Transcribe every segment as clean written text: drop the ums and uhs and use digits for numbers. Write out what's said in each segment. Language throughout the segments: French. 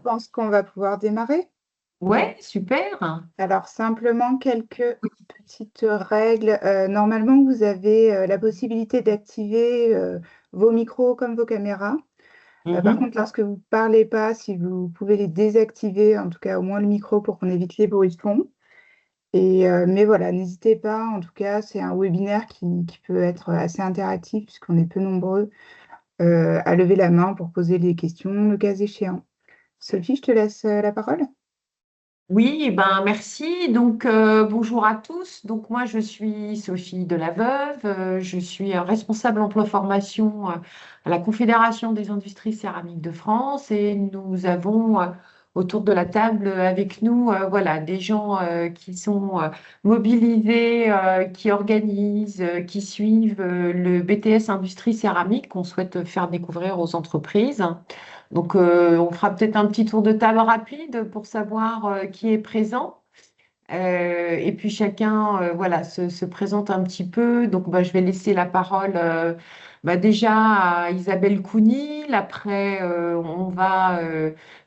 pense qu'on va pouvoir démarrer. Ouais, super. Alors, simplement quelques petites règles. Normalement, vous avez la possibilité d'activer vos micros comme vos caméras. Par Mhm. contre, lorsque vous ne parlez pas, si vous pouvez les désactiver, en tout cas au moins le micro pour qu'on évite les bruits de fond. Mais voilà, n'hésitez pas. En tout cas, c'est un webinaire qui peut être assez interactif puisqu'on est peu nombreux à lever la main pour poser les questions, le cas échéant. Sophie, je te laisse la parole. Oui, merci. Donc, bonjour à tous. Donc, moi, je suis Sophie Delaveuve. Je suis responsable emploi formation à la Confédération des industries céramiques de France. Et nous avons autour de la table avec nous, voilà, des gens qui sont mobilisés, qui organisent, qui suivent le BTS Industrie céramique qu'on souhaite faire découvrir aux entreprises. Donc, on fera peut-être un petit tour de table rapide pour savoir qui est présent. Et puis chacun voilà, se présente un petit peu. Donc, je vais laisser la parole déjà à Isabelle Counil. Après, on va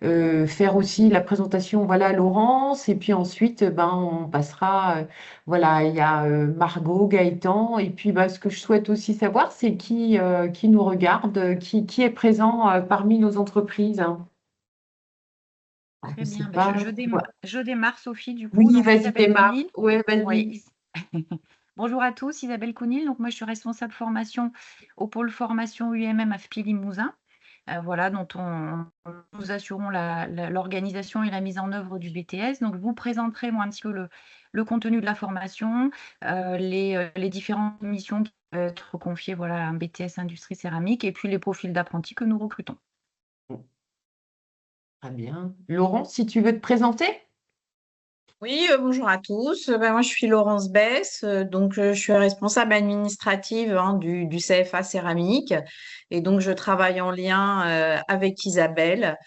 faire aussi la présentation voilà, à Laurence. Et puis ensuite, on passera. Voilà, il y a Margot, Gaëtan. Et puis, ce que je souhaite aussi savoir, c'est qui nous regarde, qui est présent parmi nos entreprises, hein. Je Très sais bien. pas. Voilà. Je démarre, Sophie, du coup. Oui, Donc, vas-y, Isabelle démarre. Counil. Ouais, Oui. vas-y. Bonjour à tous, Isabelle Counil. Donc, moi, je suis responsable formation au pôle formation UMM AFPI Limousin. Voilà, dont nous assurons l'organisation et la mise en œuvre du BTS. Donc, je vous présenterai, moi, un petit peu le contenu de la formation, les différentes missions qui peuvent être confiées voilà, à un BTS Industrie Céramique et puis les profils d'apprentis que nous recrutons. Très bien. Laurent, si tu veux te présenter? Oui, bonjour à tous. Moi, je suis Laurence Bess, je suis responsable administrative du CFA Céramique et donc je travaille en lien avec Isabelle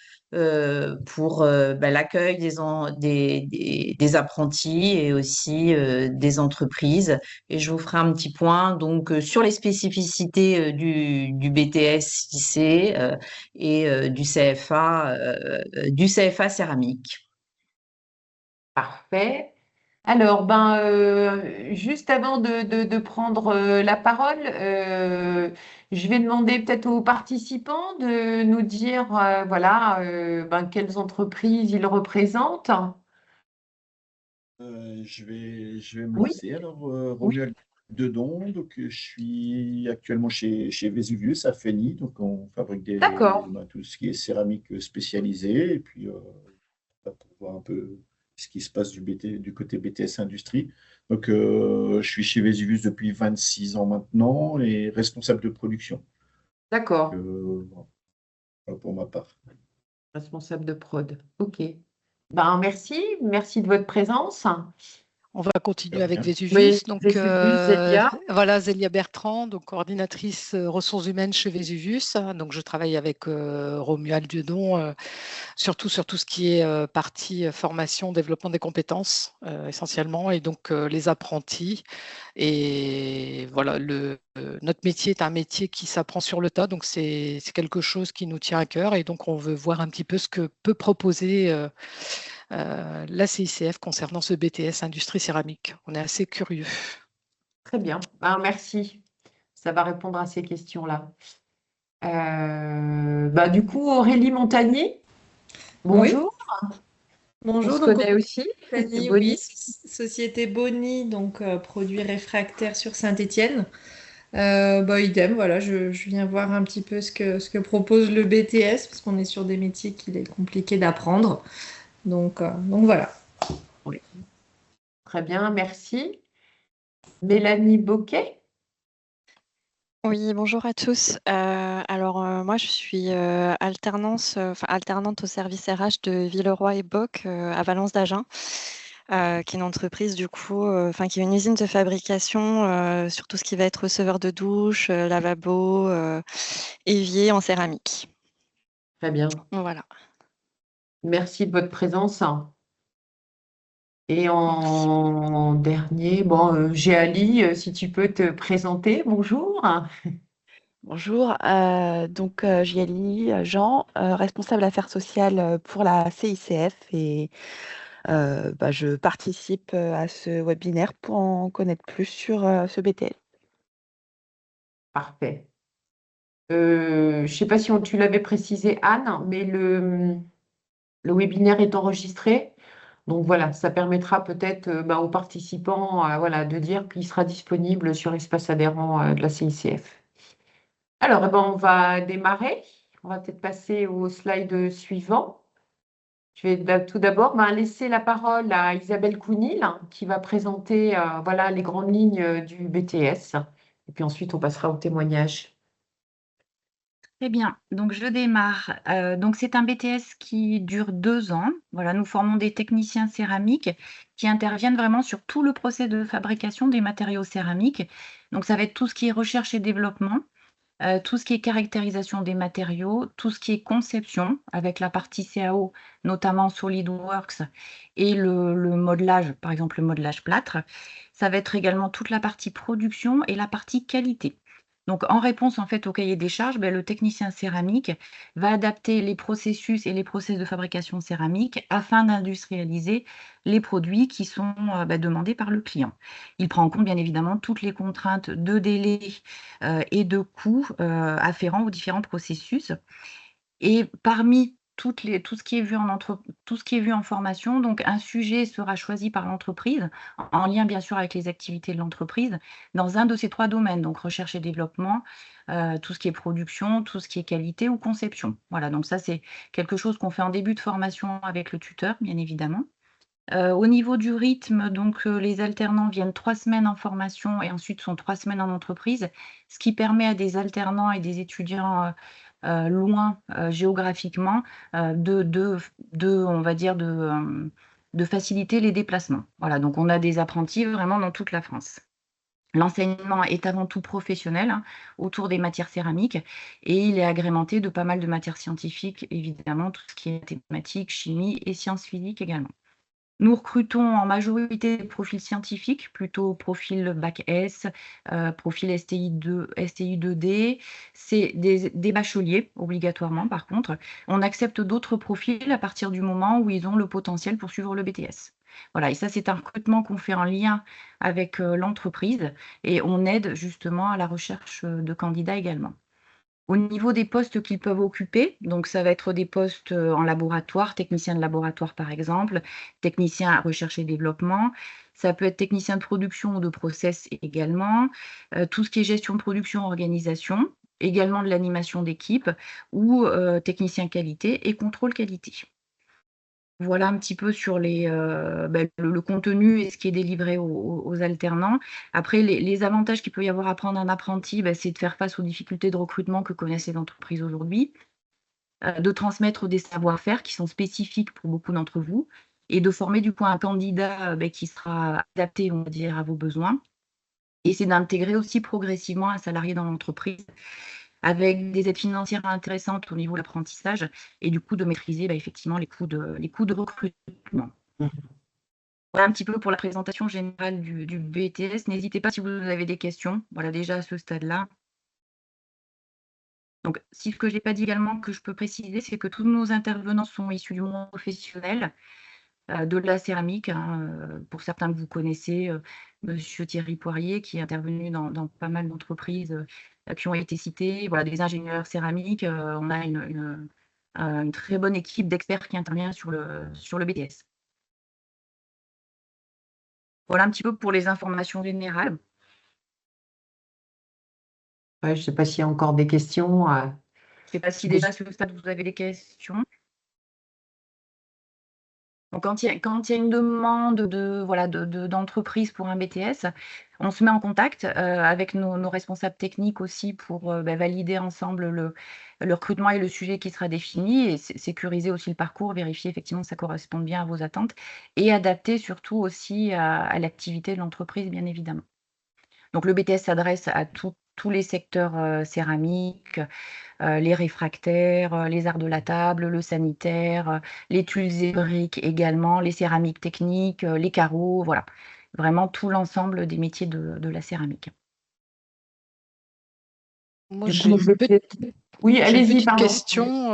pour l'accueil des apprentis et aussi des entreprises. Et je vous ferai un petit point sur les spécificités du BTS lycée et du CFA Céramique. Parfait. Alors, juste avant de prendre la parole, je vais demander peut-être aux participants de nous dire, voilà, quelles entreprises ils représentent. Je vais me Oui, lancer. Alors, oui, Romuald Dedon, je suis actuellement chez Vesuvius à Feni, donc on fabrique d'accord. tout ce qui est céramique spécialisée, et puis pour voir un peu ce qui se passe du côté BTS Industrie. Donc, je suis chez Vesuvius depuis 26 ans maintenant et responsable de production. D'accord. Voilà pour ma part. Responsable de prod. OK. Merci de votre présence. On va De continuer avec rien. Vesuvius. Oui, Donc, Vésuvius, Zélia. voilà, Zélia Bertrand, donc coordinatrice ressources humaines chez Vesuvius. Donc, je travaille avec Romuald Dieudon, surtout sur tout ce qui est partie formation, développement des compétences, essentiellement, et donc les apprentis. Et voilà, notre métier est un métier qui s'apprend sur le tas, donc c'est quelque chose qui nous tient à cœur. Et donc, on veut voir un petit peu ce que peut proposer la CICF concernant ce BTS Industrie Céramique. On est assez curieux. Très bien. Merci. Ça va répondre à ces questions-là. Du coup, Aurélie Montagnier, Oui, bonjour. On bonjour. se Donc, connaît aussi. Fanny, oui, Bonnie. société Boni, donc produits réfractaires sur Saint-Étienne. Idem, voilà, je viens voir un petit peu ce que propose le BTS, parce qu'on est sur des métiers qu'il est compliqué d'apprendre. Donc voilà. Oui. Très bien, merci. Mélanie Boquet. Oui, bonjour à tous. Moi, je suis alternante au service RH de Villeroy et Boch à Valence d'Agen, qui est une entreprise du coup, qui est une usine de fabrication sur tout ce qui va être receveur de douche, lavabo, évier en céramique. Très bien. Voilà. Merci de votre présence. Et Merci. en dernier, j'ai Ali, si tu peux te présenter. Bonjour. Bonjour, Giali Jean, responsable affaires sociales pour la CICF et je participe à ce webinaire pour en connaître plus sur ce BTS. Parfait. Je ne sais pas si tu l'avais précisé, Anne, mais le webinaire est enregistré. Donc voilà, ça permettra peut-être aux participants voilà, de dire qu'il sera disponible sur l'espace adhérent de la CICF. Alors, on va démarrer. On va peut-être passer au slide suivant. Je vais tout d'abord laisser la parole à Isabelle Counil, qui va présenter voilà, les grandes lignes du BTS. Et puis ensuite, on passera au témoignage. Très bien, donc je démarre. Donc c'est un BTS qui dure 2 ans. Voilà, nous formons des techniciens céramiques qui interviennent vraiment sur tout le procès de fabrication des matériaux céramiques. Donc ça va être tout ce qui est recherche et développement, tout ce qui est caractérisation des matériaux, tout ce qui est conception avec la partie CAO, notamment SolidWorks, et le modelage, par exemple le modelage plâtre. Ça va être également toute la partie production et la partie qualité. Donc, en réponse en fait au cahier des charges, le technicien céramique va adapter les processus et les process de fabrication céramique afin d'industrialiser les produits qui sont demandés par le client. Il prend en compte bien évidemment toutes les contraintes de délai et de coûts afférents aux différents processus. Et parmi tout ce qui est vu tout ce qui est vu en formation, donc un sujet sera choisi par l'entreprise, en lien bien sûr avec les activités de l'entreprise, dans un de ces 3 domaines, donc recherche et développement, tout ce qui est production, tout ce qui est qualité ou conception. Voilà, donc ça c'est quelque chose qu'on fait en début de formation avec le tuteur, bien évidemment. Au niveau du rythme, donc les alternants viennent 3 semaines en formation et ensuite sont 3 semaines en entreprise, ce qui permet à des alternants et des étudiants loin géographiquement on va dire, de faciliter les déplacements. Voilà, donc on a des apprentis vraiment dans toute la France. L'enseignement est avant tout professionnel autour des matières céramiques et il est agrémenté de pas mal de matières scientifiques, évidemment, tout ce qui est mathématiques, chimie et sciences physiques également. Nous recrutons en majorité des profils scientifiques, plutôt profil bac S, profil STI 2D. C'est des bacheliers, obligatoirement, par contre. On accepte d'autres profils à partir du moment où ils ont le potentiel pour suivre le BTS. Voilà, et ça, c'est un recrutement qu'on fait en lien avec l'entreprise et on aide justement à la recherche de candidats également. Au niveau des postes qu'ils peuvent occuper, donc ça va être des postes en laboratoire, technicien de laboratoire par exemple, technicien à recherche et développement. Ça peut être technicien de production ou de process également, tout ce qui est gestion de production, organisation, également de l'animation d'équipe ou technicien qualité et contrôle qualité. Voilà un petit peu sur le contenu et ce qui est délivré aux alternants. Après, les avantages qu'il peut y avoir à prendre un apprenti, c'est de faire face aux difficultés de recrutement que connaissent les entreprises aujourd'hui, de transmettre des savoir-faire qui sont spécifiques pour beaucoup d'entre vous et de former du coup un candidat qui sera adapté, on va dire, à vos besoins. Et c'est d'intégrer aussi progressivement un salarié dans l'entreprise avec des aides financières intéressantes au niveau de l'apprentissage et du coup de maîtriser effectivement les coûts de recrutement. Voilà un petit peu pour la présentation générale du BTS. N'hésitez pas si vous avez des questions, voilà déjà à ce stade-là. Donc, ce que je n'ai pas dit également, que je peux préciser, c'est que tous nos intervenants sont issus du monde professionnel, de la céramique. Pour certains que vous connaissez, Monsieur Thierry Poirier, qui est intervenu dans pas mal d'entreprises qui ont été citées, voilà, des ingénieurs céramiques. On a une très bonne équipe d'experts qui intervient sur le BTS. Voilà un petit peu pour les informations générales. Ouais, je ne sais pas s'il y a encore des questions. Je ne sais pas si déjà à ce stade vous avez des questions. Donc, quand il y a une demande d'entreprise pour un BTS, on se met en contact avec nos responsables techniques aussi pour valider ensemble le recrutement et le sujet qui sera défini et sécuriser aussi le parcours, vérifier effectivement que ça correspond bien à vos attentes et adapter surtout aussi à l'activité de l'entreprise, bien évidemment. Donc, le BTS s'adresse à tous les secteurs céramiques, les réfractaires, les arts de la table, le sanitaire, les tuiles et briques également, les céramiques techniques, les carreaux, voilà. Vraiment tout l'ensemble des métiers de la céramique. Moi, Du coup, j'ai le une BTS. Oui, J'ai une allez-y, petite pardon. question.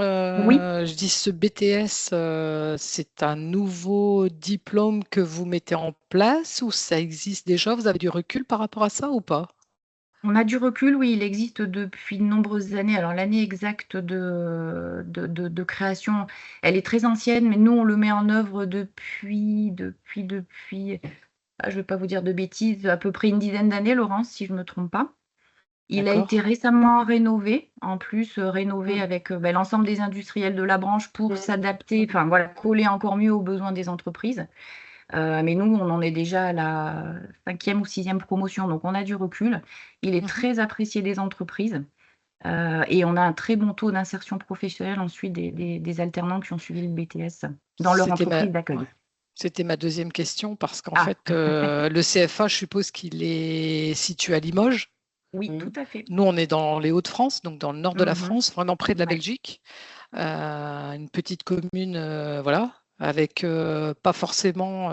Oui. Je dis ce BTS, c'est un nouveau diplôme que vous mettez en place ou ça existe déjà? Vous avez du recul par rapport à ça ou pas? On a du recul, oui, il existe depuis de nombreuses années. Alors l'année exacte de création, elle est très ancienne, mais nous, on le met en œuvre depuis, je ne vais pas vous dire de bêtises, à peu près une dizaine d'années, Laurence, si je ne me trompe pas. Il a été D'accord. récemment rénové, en plus rénové avec l'ensemble des industriels de la branche pour s'adapter, enfin voilà, coller encore mieux aux besoins des entreprises. Mais nous, on en est déjà à la 5e ou 6e promotion, donc on a du recul. Il est Mhm. très apprécié des entreprises et on a un très bon taux d'insertion professionnelle ensuite des alternants qui ont suivi le BTS dans leur C'était entreprise d'accueil. ouais. C'était ma deuxième question parce qu'en Ah, fait, le CFA, je suppose qu'il est situé à Limoges. oui, tout à fait. Nous, on est dans les Hauts-de-France, donc dans le nord de la Mhm. France, vraiment près de la Ouais. Belgique. Une petite commune, voilà, avec pas forcément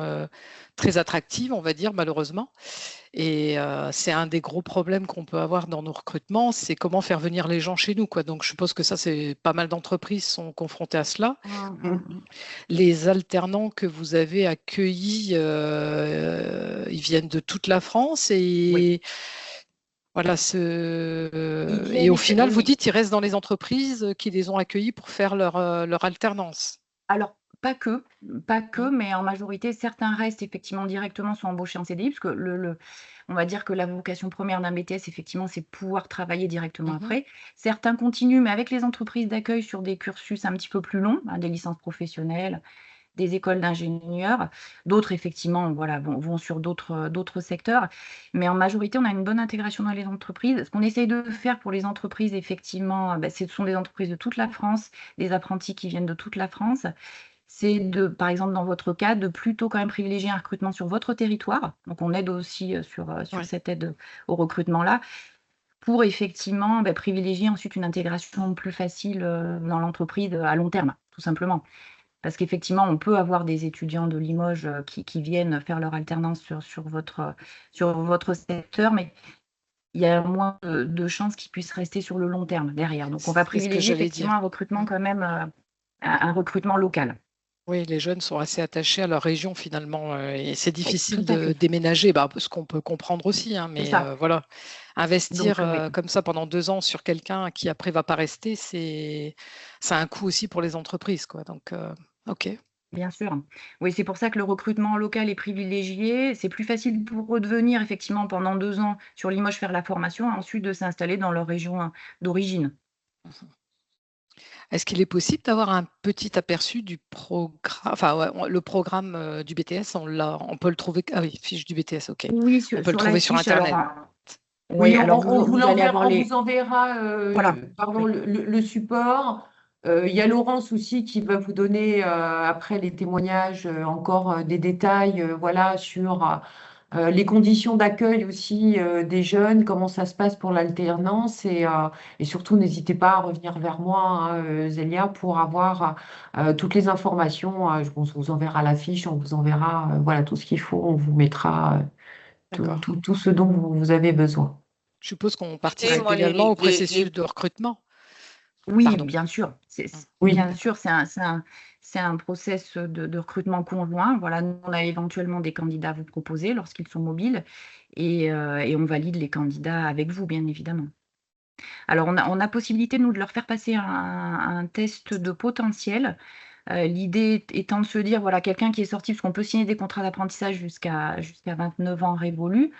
très attractive, on va dire, malheureusement. Et c'est un des gros problèmes qu'on peut avoir dans nos recrutements, c'est comment faire venir les gens chez nous, quoi. Donc, je suppose que ça, c'est pas mal d'entreprises sont confrontées à cela. Les alternants que vous avez accueillis, ils viennent de toute la France Oui. et voilà, Ils et au viennent, final, vous oui. dites, ils restent dans les entreprises qui les ont accueillis pour faire leur alternance. Alors, pas que, Mm. mais en majorité, certains restent effectivement directement, sont embauchés en CDI, parce que on va dire que la vocation première d'un BTS, effectivement, c'est pouvoir travailler directement Mhm. après. Certains continuent, mais avec les entreprises d'accueil sur des cursus un petit peu plus longs, des licences professionnelles, des écoles d'ingénieurs. D'autres, effectivement, voilà, vont sur d'autres secteurs. Mais en majorité, on a une bonne intégration dans les entreprises. Ce qu'on essaye de faire pour les entreprises, effectivement, ce sont des entreprises de toute la France, des apprentis qui viennent de toute la France. C'est par exemple, dans votre cas, de plutôt quand même privilégier un recrutement sur votre territoire. Donc, on aide aussi sur Ouais. cette aide au recrutement-là pour effectivement privilégier ensuite une intégration plus facile dans l'entreprise à long terme, tout simplement. Parce qu'effectivement, on peut avoir des étudiants de Limoges qui viennent faire leur alternance sur votre secteur, mais il y a moins de chances qu'ils puissent rester sur le long terme derrière. Donc, on va C'est ce que privilégier j'allais effectivement dire. un recrutement quand même, un recrutement local. Oui, les jeunes sont assez attachés à leur région finalement, et c'est Oui, difficile tout à de fait. déménager, ce qu'on peut comprendre aussi, hein, C'est mais ça. voilà, investir Donc, oui, comme ça pendant 2 ans sur quelqu'un qui après va pas rester, ça a un coût aussi pour les entreprises, quoi. Donc, ok, bien sûr. Oui, c'est pour ça que le recrutement local est privilégié. C'est plus facile pour eux de venir effectivement pendant 2 ans sur Limoges faire la formation, et ensuite de s'installer dans leur région d'origine. est-ce qu'il est possible d'avoir un petit aperçu du programme, enfin ouais, le programme du BTS, on peut le trouver, ah oui, fiche du BTS, ok, Oui, on peut le sur la trouver sur fiche. Alors, Internet. oui, Oui, alors on vous vous allez avoir on vous enverra voilà. pardon, Oui. le support. Il y a Laurence aussi qui va vous donner après les témoignages encore des détails voilà, sur les conditions d'accueil aussi des jeunes, comment ça se passe pour l'alternance et surtout n'hésitez pas à revenir vers moi, hein, Zélia, pour avoir toutes les informations. On vous enverra la fiche, on vous enverra voilà, tout ce qu'il faut, on vous mettra D'accord. tout ce dont vous avez besoin. Je suppose qu'on Écoutez, participe moi, également au processus de recrutement. Oui, Pardon. bien sûr. Oui. Bien sûr, c'est un process de recrutement conjoint. Voilà, nous, on a éventuellement des candidats à vous proposer lorsqu'ils sont mobiles et on valide les candidats avec vous, bien évidemment. Alors, on a possibilité, nous, de leur faire passer un test de potentiel. L'idée étant de se dire, voilà, quelqu'un qui est sorti, parce qu'on peut signer des contrats d'apprentissage jusqu'à 29 ans révolus.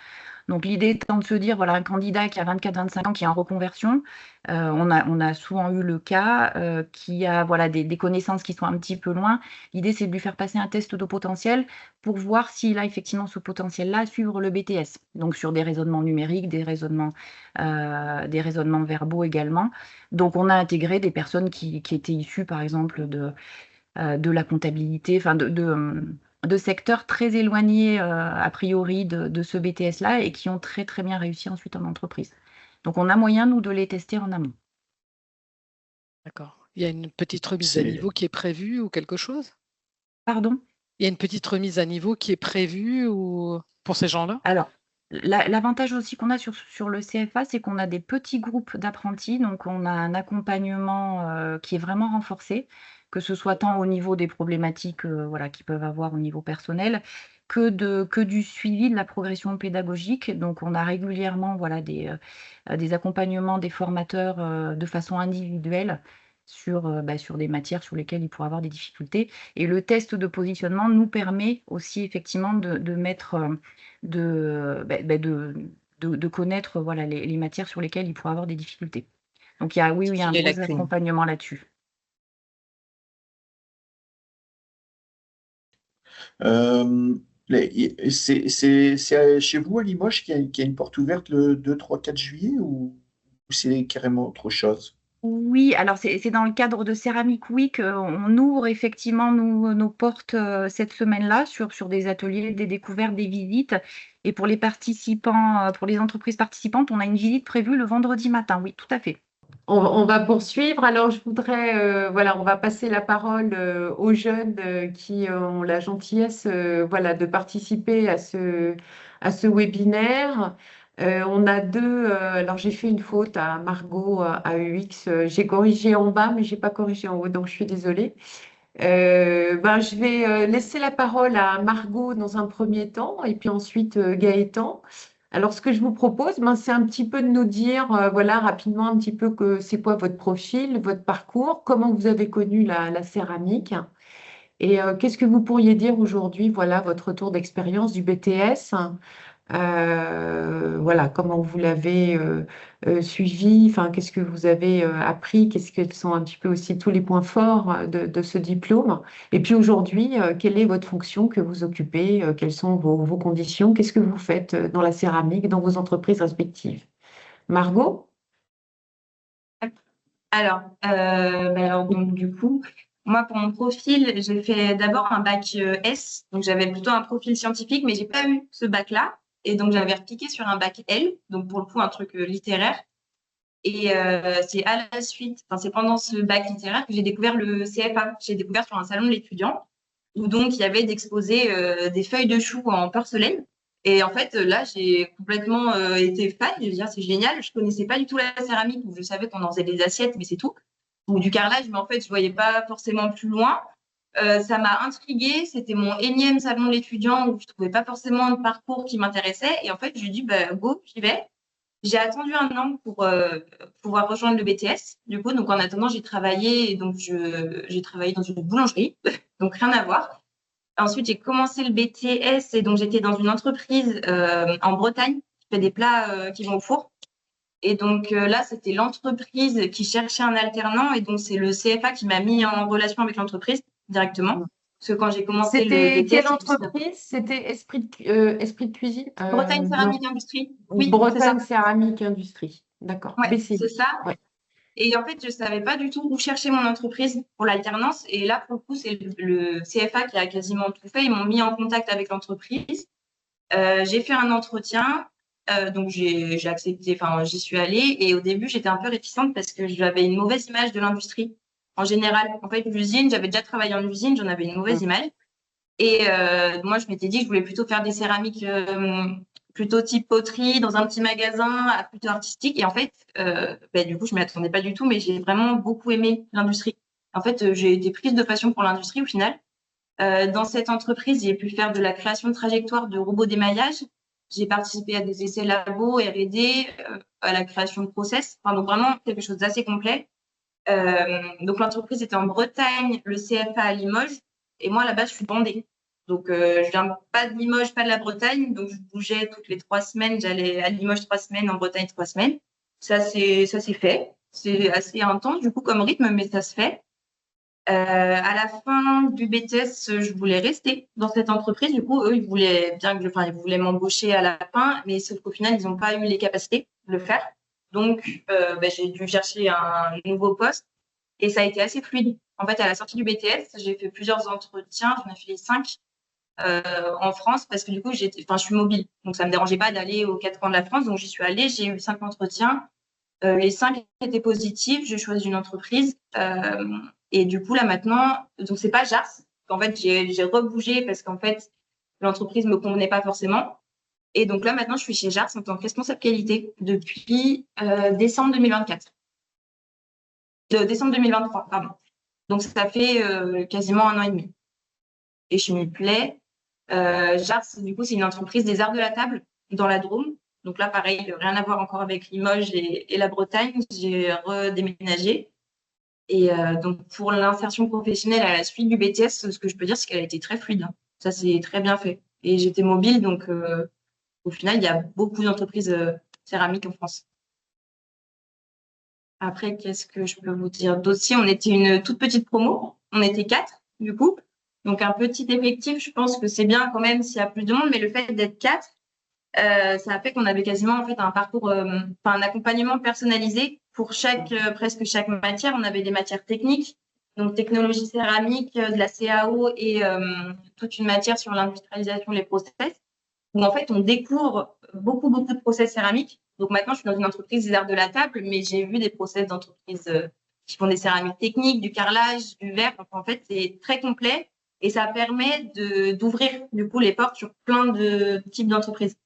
Donc l'idée étant de se dire, voilà, un candidat qui a 24-25 ans, qui est en reconversion, on a souvent eu le cas, qui a voilà, des connaissances qui sont un petit peu loin. L'idée, c'est de lui faire passer un test de potentiel pour voir s'il a effectivement ce potentiel-là à suivre le BTS. Donc sur des raisonnements numériques, des raisonnements verbaux également. Donc on a intégré des personnes qui étaient issues, par exemple, de la comptabilité, enfin de secteurs très éloignés a priori de ce BTS-là et qui ont très très bien réussi ensuite en entreprise. Donc on a moyen, nous, de les tester en amont. D'accord. Il y a une petite remise à C'est niveau qui est prévue ou quelque chose? Pardon? Il y a une petite remise à niveau qui est prévue ou pour ces gens-là? Alors, L'avantage aussi qu'on a sur le CFA, c'est qu'on a des petits groupes d'apprentis, donc on a un accompagnement qui est vraiment renforcé, que ce soit tant au niveau des problématiques voilà, qu'ils peuvent avoir au niveau personnel, que du suivi de la progression pédagogique. Donc on a régulièrement voilà, des accompagnements des formateurs de façon individuelle sur des matières sur lesquelles ils pourraient avoir des difficultés. Et le test de positionnement nous permet aussi effectivement de mettre de connaître voilà, les matières sur lesquelles ils pourraient avoir des difficultés. Donc, il y a un Les gros lacunes. accompagnement là-dessus. Euh, c'est chez vous à Limoges qu'il y a une porte ouverte le 2, 3, 4 juillet ou c'est carrément autre chose? Oui, alors c'est dans le cadre de Ceramic Week, on ouvre effectivement nos portes cette semaine-là sur des ateliers, des découvertes, des visites. Et pour les participants, pour les entreprises participantes, on a une visite prévue le vendredi matin. Oui, tout à fait. On va poursuivre. Alors, je voudrais, voilà, on va passer la parole aux jeunes qui ont la gentillesse, voilà, de participer à ce webinaire. On a deux. Alors, j'ai fait une faute à Margot à UX. J'ai corrigé en bas, mais j'ai pas corrigé en haut, donc je suis désolée. Je vais laisser la parole à Margot dans un premier temps et puis ensuite Gaëtan. Alors, ce que je vous propose, c'est un petit peu de nous dire, voilà, rapidement un petit peu que c'est quoi votre profil, votre parcours, comment vous avez connu la céramique et qu'est-ce que vous pourriez dire aujourd'hui, voilà, votre retour d'expérience du BTS. Voilà, comment vous l'avez suivi, enfin, qu'est-ce que vous avez appris, qu'est-ce que sont un petit peu aussi tous les points forts de ce diplôme. Et puis aujourd'hui, quelle est votre fonction que vous occupez, quelles sont vos conditions, qu'est-ce que vous faites dans la céramique, dans vos entreprises respectives. Margot? Alors, donc du coup, moi pour mon profil, j'ai fait d'abord un bac S, donc j'avais plutôt un profil scientifique, mais j'ai pas eu ce bac-là, et donc j'avais repiqué sur un bac L, donc pour le coup un truc littéraire. Et c'est à la suite, enfin c'est pendant ce bac littéraire que j'ai découvert le CFA. J'ai découvert sur un salon de l'étudiant où donc il y avait d'exposer des feuilles de chou en porcelaine. Et en fait, là, j'ai complètement été fan. Je veux dire, c'est génial. Je connaissais pas du tout la céramique, donc je savais qu'on en faisait des assiettes, mais c'est tout. Ou du carrelage, mais en fait, je voyais pas forcément plus loin. Ça m'a intriguée. C'était mon énième salon de l'étudiant où je trouvais pas forcément de parcours qui m'intéressait. Et en fait, je lui ai dit, bah, go, j'y vais. J'ai attendu un an pour pouvoir rejoindre le BTS. Du coup, donc en attendant, j'ai travaillé et donc j'ai travaillé dans une boulangerie, donc rien à voir. Ensuite, j'ai commencé le BTS et donc j'étais dans une entreprise en Bretagne qui fait des plats qui vont au four. Et donc là, c'était l'entreprise qui cherchait un alternant et donc c'est le CFA qui m'a mis en relation avec l'entreprise directement. Parce que quand j'ai commencé le C'était BTS, quelle entreprise? C'était Esprit de Cuisine? Bretagne Céramique Industrie. Oui, c'est ça. Bretagne Céramique Industrie. D'accord. Ouais, BCI. c'est ça. Ouais. Et en fait, je ne savais pas du tout où chercher mon entreprise pour l'alternance. Et là, pour le coup, c'est le CFA qui a quasiment tout fait. Ils m'ont mis en contact avec l'entreprise. J'ai fait un entretien. Donc, j'ai accepté, enfin, j'y suis allée. Et au début, j'étais un peu réticente parce que j'avais une mauvaise image de l'industrie en général. En fait, l'usine, j'avais déjà travaillé en usine, j'en avais une mauvaise image. Et moi, je m'étais dit que je voulais plutôt faire des céramiques plutôt type poterie, dans un petit magasin, plutôt artistique. Et en fait, du coup, je ne m'y attendais pas du tout, mais j'ai vraiment beaucoup aimé l'industrie. En fait, j'ai été prise de passion pour l'industrie au final. Dans cette entreprise, j'ai pu faire de la création de trajectoires de robots d'émaillage. J'ai participé à des essais labo, R&D, à la création de process. Enfin, donc vraiment quelque chose d'assez complet. Donc l'entreprise était en Bretagne, le CFA à Limoges. Et moi, là-bas, je suis bandée. Donc, je viens pas de Limoges, pas de la Bretagne. Donc, je bougeais toutes les 3 semaines. J'allais à Limoges 3 semaines, en Bretagne 3 semaines. Ça s'est fait. C'est assez intense, du coup, comme rythme, mais ça se fait. À la fin du BTS, je voulais rester dans cette entreprise. Du coup, eux, ils voulaient ils voulaient m'embaucher à la fin, mais sauf qu'au final, ils n'ont pas eu les capacités de le faire. Donc, j'ai dû chercher un nouveau poste et ça a été assez fluide. En fait, à la sortie du BTS, j'ai fait plusieurs entretiens. J'en ai fait 5 en France parce que du coup, je suis mobile. Donc, ça ne me dérangeait pas d'aller aux 4 coins de la France. Donc, j'y suis allée. J'ai eu 5 entretiens. Les 5 étaient positifs. J'ai choisi une entreprise. Et du coup, là, maintenant, donc, c'est pas JARS. En fait, j'ai rebougé parce qu'en fait, l'entreprise ne me convenait pas forcément. Et donc là, maintenant, je suis chez JARS en tant que responsable qualité depuis décembre 2024. Décembre 2023, pardon. Donc, ça fait quasiment 1 an et demi. Et je m'y plais. JARS, du coup, c'est une entreprise des arts de la table dans la Drôme. Donc là, pareil, rien à voir encore avec Limoges et la Bretagne. J'ai redéménagé. Et donc, pour l'insertion professionnelle à la suite du BTS, ce que je peux dire, c'est qu'elle a été très fluide. Ça, c'est très bien fait. Et j'étais mobile, donc au final, il y a beaucoup d'entreprises céramiques en France. Après, qu'est-ce que je peux vous dire d'autre? On était une toute petite promo. On était 4, du coup. Donc, un petit effectif, je pense que c'est bien quand même s'il y a plus de monde. Mais le fait d'être 4, ça a fait qu'on avait quasiment en fait un parcours, un accompagnement personnalisé pour presque chaque matière. On avait des matières techniques, donc technologie céramique, de la CAO et toute une matière sur l'industrialisation, les process. Où en fait, on découvre beaucoup de process céramiques. Donc maintenant, je suis dans une entreprise des arts de la table, mais j'ai vu des process d'entreprises qui font des céramiques techniques, du carrelage, du verre. Donc, en fait, c'est très complet et ça permet d'ouvrir du coup les portes sur plein de types d'entreprises.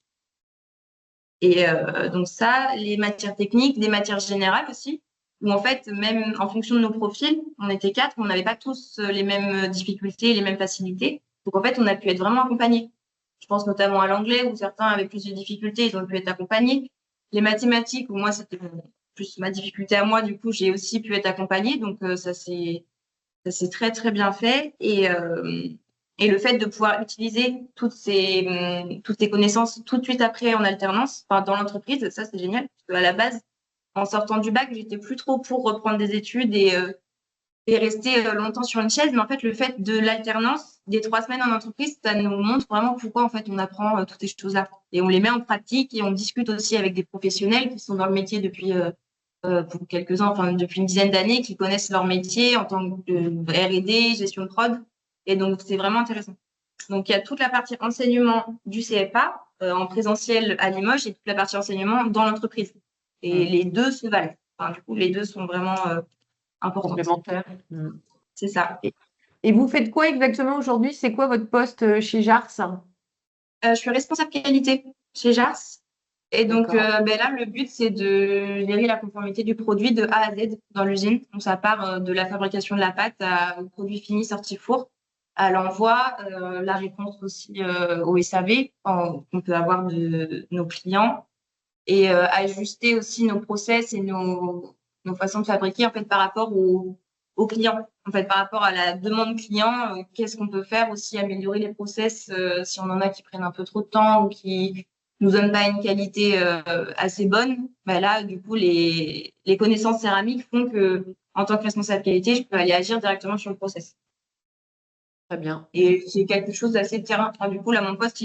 Et donc ça, les matières techniques, des matières générales aussi, où en fait, même en fonction de nos profils, on était 4, on n'avait pas tous les mêmes difficultés, les mêmes facilités. Donc en fait, on a pu être vraiment accompagnés. Je pense notamment à l'anglais, où certains avaient plus de difficultés, ils ont pu être accompagnés. Les mathématiques, où moi, c'était plus ma difficulté à moi, du coup, j'ai aussi pu être accompagnée. Donc ça c'est très, très bien fait. Et le fait de pouvoir utiliser toutes ces connaissances tout de suite après en alternance, dans l'entreprise, ça, c'est génial. Parce qu'à la base, en sortant du bac, j'étais plus trop pour reprendre des études et rester longtemps sur une chaise. Mais en fait, le fait de l'alternance, des 3 semaines en entreprise, ça nous montre vraiment pourquoi en fait on apprend toutes ces choses-là. Et on les met en pratique et on discute aussi avec des professionnels qui sont dans le métier depuis pour quelques-uns, depuis une dizaine d'années, qui connaissent leur métier en tant que R&D, gestion de prod. Et donc, c'est vraiment intéressant. Donc, il y a toute la partie enseignement du CFA en présentiel à Limoges et toute la partie enseignement dans l'entreprise. Et les deux se valent. Du coup, les deux sont vraiment importants. Complémentaires. C'est ça. Et vous faites quoi exactement aujourd'hui? C'est quoi votre poste chez JARS? Je suis responsable qualité chez JARS. Et donc là, le but, c'est de gérer la conformité du produit de A à Z dans l'usine. Donc, ça part de la fabrication de la pâte au produit fini sorti four, à l'envoi, la réponse aussi au SAV qu'on peut avoir de nos clients et ajuster aussi nos process et nos façons de fabriquer en fait par rapport aux clients. En fait, par rapport à la demande client, qu'est-ce qu'on peut faire aussi, améliorer les process si on en a qui prennent un peu trop de temps ou qui nous donnent pas une qualité assez bonne. Là, du coup, les connaissances céramiques font que, en tant que responsable qualité, je peux aller agir directement sur le process. Très bien. Et c'est quelque chose d'assez terrain. Du coup, là, mon poste,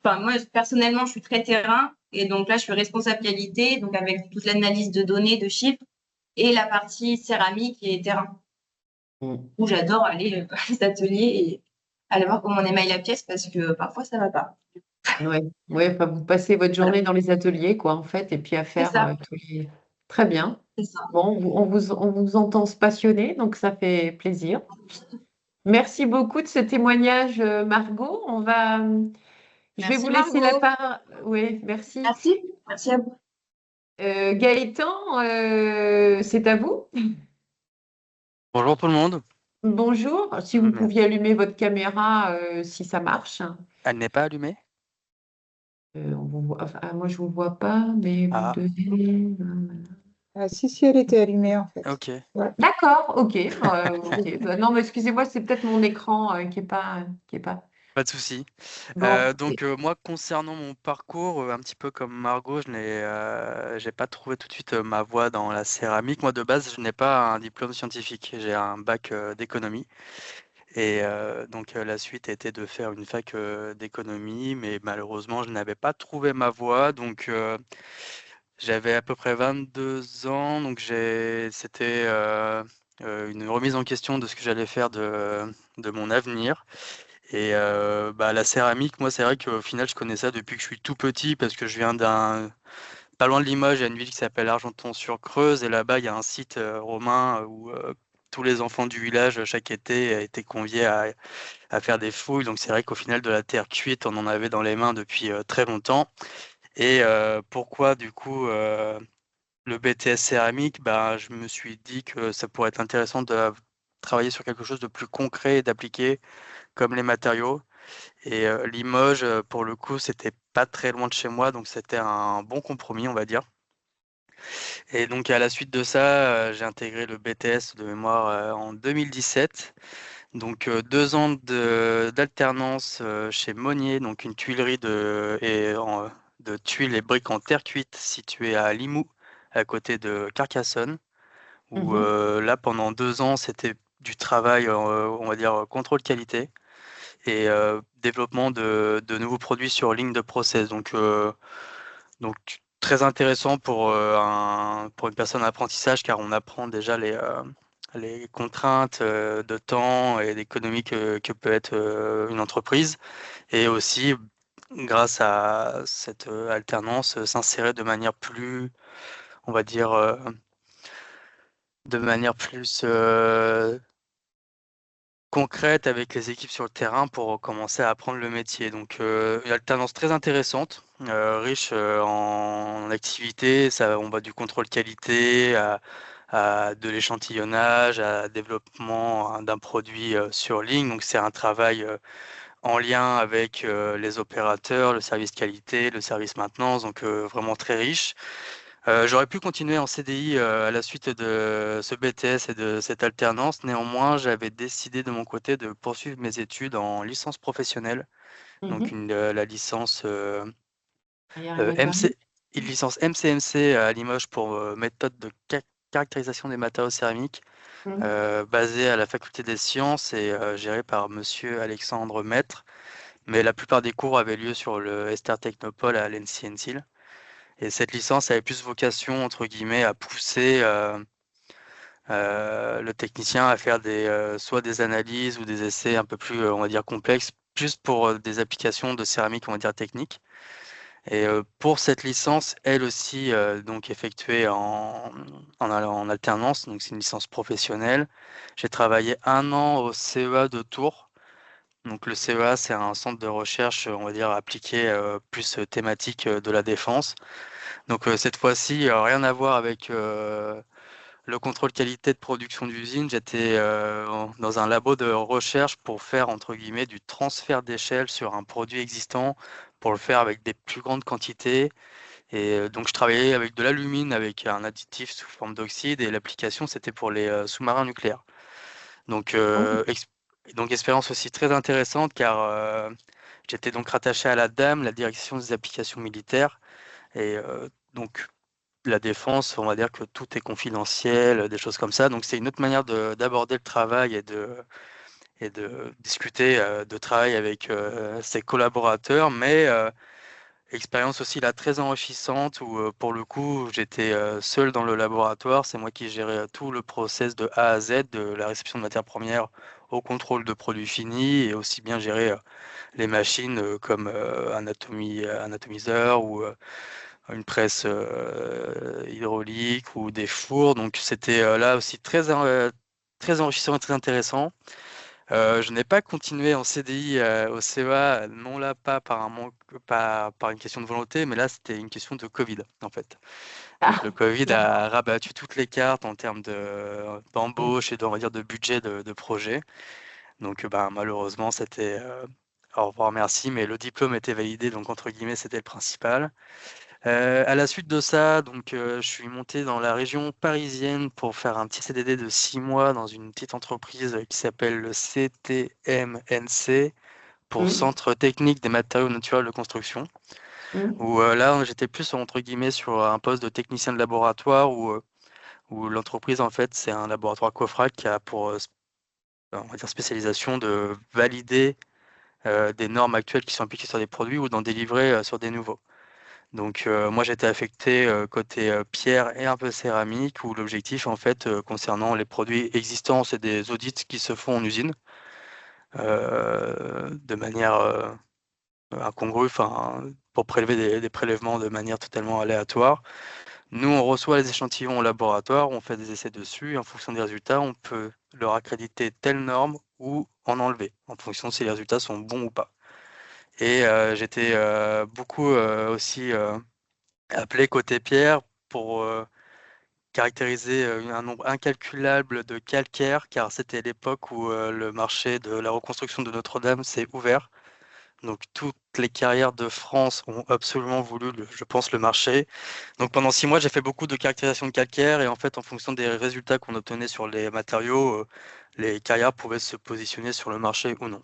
moi, personnellement, je suis très terrain. Et donc là, je suis responsable qualité, donc avec toute l'analyse de données, de chiffres, et la partie céramique et terrain. Où j'adore aller dans les ateliers et aller voir comment on émaille la pièce parce que parfois, ça va pas. Oui, vous passez votre journée dans les ateliers, quoi, en fait, et puis à faire tous les... Très bien. C'est ça. Bon, on vous entend se passionner, donc ça fait plaisir. Merci beaucoup de ce témoignage, Margot. Je vais vous laisser la parole. Oui, merci. Merci à vous. Gaëtan, c'est à vous. Bonjour tout le monde. Bonjour. Si vous pouviez allumer votre caméra, si ça marche. Elle n'est pas allumée? Moi, je ne vous vois pas, mais vous devez... Si, elle était allumée, en fait. Ok. Ouais. D'accord, ok. Non, mais excusez-moi, c'est peut-être mon écran qui est pas... Pas de souci. Bon, Donc moi, concernant mon parcours, un petit peu comme Margot, j'ai pas trouvé tout de suite ma voie dans la céramique. Moi, de base, je n'ai pas un diplôme scientifique. J'ai un bac d'économie. Et donc la suite a été de faire une fac d'économie, mais malheureusement, je n'avais pas trouvé ma voie. Donc j'avais à peu près 22 ans. Donc c'était une remise en question de ce que j'allais faire de mon avenir. Et la céramique, moi, c'est vrai qu'au final, je connais ça depuis que je suis tout petit parce que je viens pas loin de Limoges, il y a une ville qui s'appelle Argenton-sur-Creuse et là-bas, il y a un site romain où tous les enfants du village chaque été étaient conviés à faire des fouilles. Donc c'est vrai qu'au final, de la terre cuite, on en avait dans les mains depuis très longtemps. Et pourquoi du coup le BTS céramique, ben, je me suis dit que ça pourrait être intéressant de travailler sur quelque chose de plus concret et d'appliquer comme les matériaux. Et Limoges, pour le coup, c'était pas très loin de chez moi, donc c'était un bon compromis, on va dire. Et donc à la suite de ça, j'ai intégré le BTS de mémoire en 2017. Donc 2 ans d'alternance chez Monnier, donc une tuilerie de tuiles et briques en terre cuite située à Limoux, à côté de Carcassonne, où là pendant 2 ans c'était du travail, on va dire contrôle qualité et développement de nouveaux produits sur ligne de process. Donc très intéressant pour une personne en apprentissage, car on apprend déjà les contraintes de temps et d'économie que peut être une entreprise, et aussi grâce à cette alternance s'insérer de manière plus, on va dire, de manière plus concrète avec les équipes sur le terrain pour commencer à apprendre le métier. Donc une alternance très intéressante, riche en activités. Ça, on va du contrôle qualité à de l'échantillonnage, à développement d'un produit sur ligne. Donc c'est un travail en lien avec les opérateurs, le service qualité, le service maintenance, donc vraiment très riche. J'aurais pu continuer en CDI à la suite de ce BTS et de cette alternance. Néanmoins, j'avais décidé de mon côté de poursuivre mes études en licence professionnelle, donc la licence MC, une licence MCMC à Limoges pour méthode de caractérisation des matériaux céramiques, basée à la faculté des sciences et gérée par monsieur Alexandre Maître. Mais la plupart des cours avaient lieu sur le Ester Technopole à l'ENSI-ENSIL. Et cette licence avait plus vocation, entre guillemets, à pousser le technicien à faire soit des analyses ou des essais un peu plus, on va dire, complexes, plus pour des applications de céramique, on va dire, techniques. Et pour cette licence, elle aussi, donc effectuée en alternance, donc c'est une licence professionnelle. J'ai travaillé 1 an au CEA de Tours. Donc le CEA, c'est un centre de recherche, on va dire, appliqué plus thématique de la défense. Donc cette fois-ci, rien à voir avec le contrôle qualité de production d'usine. J'étais dans un labo de recherche pour faire, entre guillemets, du transfert d'échelle sur un produit existant, pour le faire avec des plus grandes quantités. Et donc je travaillais avec de l'alumine, avec un additif sous forme d'oxyde, et l'application, c'était pour les sous-marins nucléaires. Donc, donc expérience aussi très intéressante, car j'étais donc rattaché à la DAM, la direction des applications militaires. Et donc la défense, on va dire que tout est confidentiel, des choses comme ça. Donc c'est une autre manière d'aborder le travail et de discuter de travail avec ses collaborateurs, mais expérience aussi là très enrichissante où pour le coup j'étais seul dans le laboratoire. C'est moi qui gérais tout le process de A à Z, de la réception de matières premières au contrôle de produits finis, et aussi bien gérer les machines comme un atomiseur ou une presse hydraulique ou des fours. Donc c'était là aussi très enrichissant et très intéressant. Je n'ai pas continué en CDI au CEA, non là pas par un manque, pas par une question de volonté, mais là c'était une question de Covid en fait. Donc le Covid a rabattu toutes les cartes en termes d'embauche et on va dire de budget de projet. Donc ben, malheureusement c'était au revoir, merci, mais le diplôme était validé, donc entre guillemets c'était le principal. À la suite de ça, donc, je suis monté dans la région parisienne pour faire un petit CDD de 6 mois dans une petite entreprise qui s'appelle le CTMNC, pour Centre Technique des Matériaux Naturels de Construction, où là j'étais plus entre guillemets sur un poste de technicien de laboratoire, où l'entreprise en fait c'est un laboratoire COFRAC qui a pour on va dire spécialisation de valider des normes actuelles qui sont appliquées sur des produits ou d'en délivrer sur des nouveaux. Donc moi j'étais affecté côté pierre et un peu céramique, où l'objectif en fait concernant les produits existants, c'est des audits qui se font en usine de manière incongrue, enfin pour prélever des prélèvements de manière totalement aléatoire. Nous, on reçoit les échantillons au laboratoire, on fait des essais dessus, et en fonction des résultats, on peut leur accréditer telle norme ou en enlever, en fonction si les résultats sont bons ou pas. Et j'étais beaucoup aussi appelé côté pierre pour caractériser un nombre incalculable de calcaires, car c'était l'époque où le marché de la reconstruction de Notre-Dame s'est ouvert. Donc toutes les carrières de France ont absolument voulu, je pense, le marché. Donc pendant 6 mois, j'ai fait beaucoup de caractérisation de calcaire et en fait, en fonction des résultats qu'on obtenait sur les matériaux, les carrières pouvaient se positionner sur le marché ou non.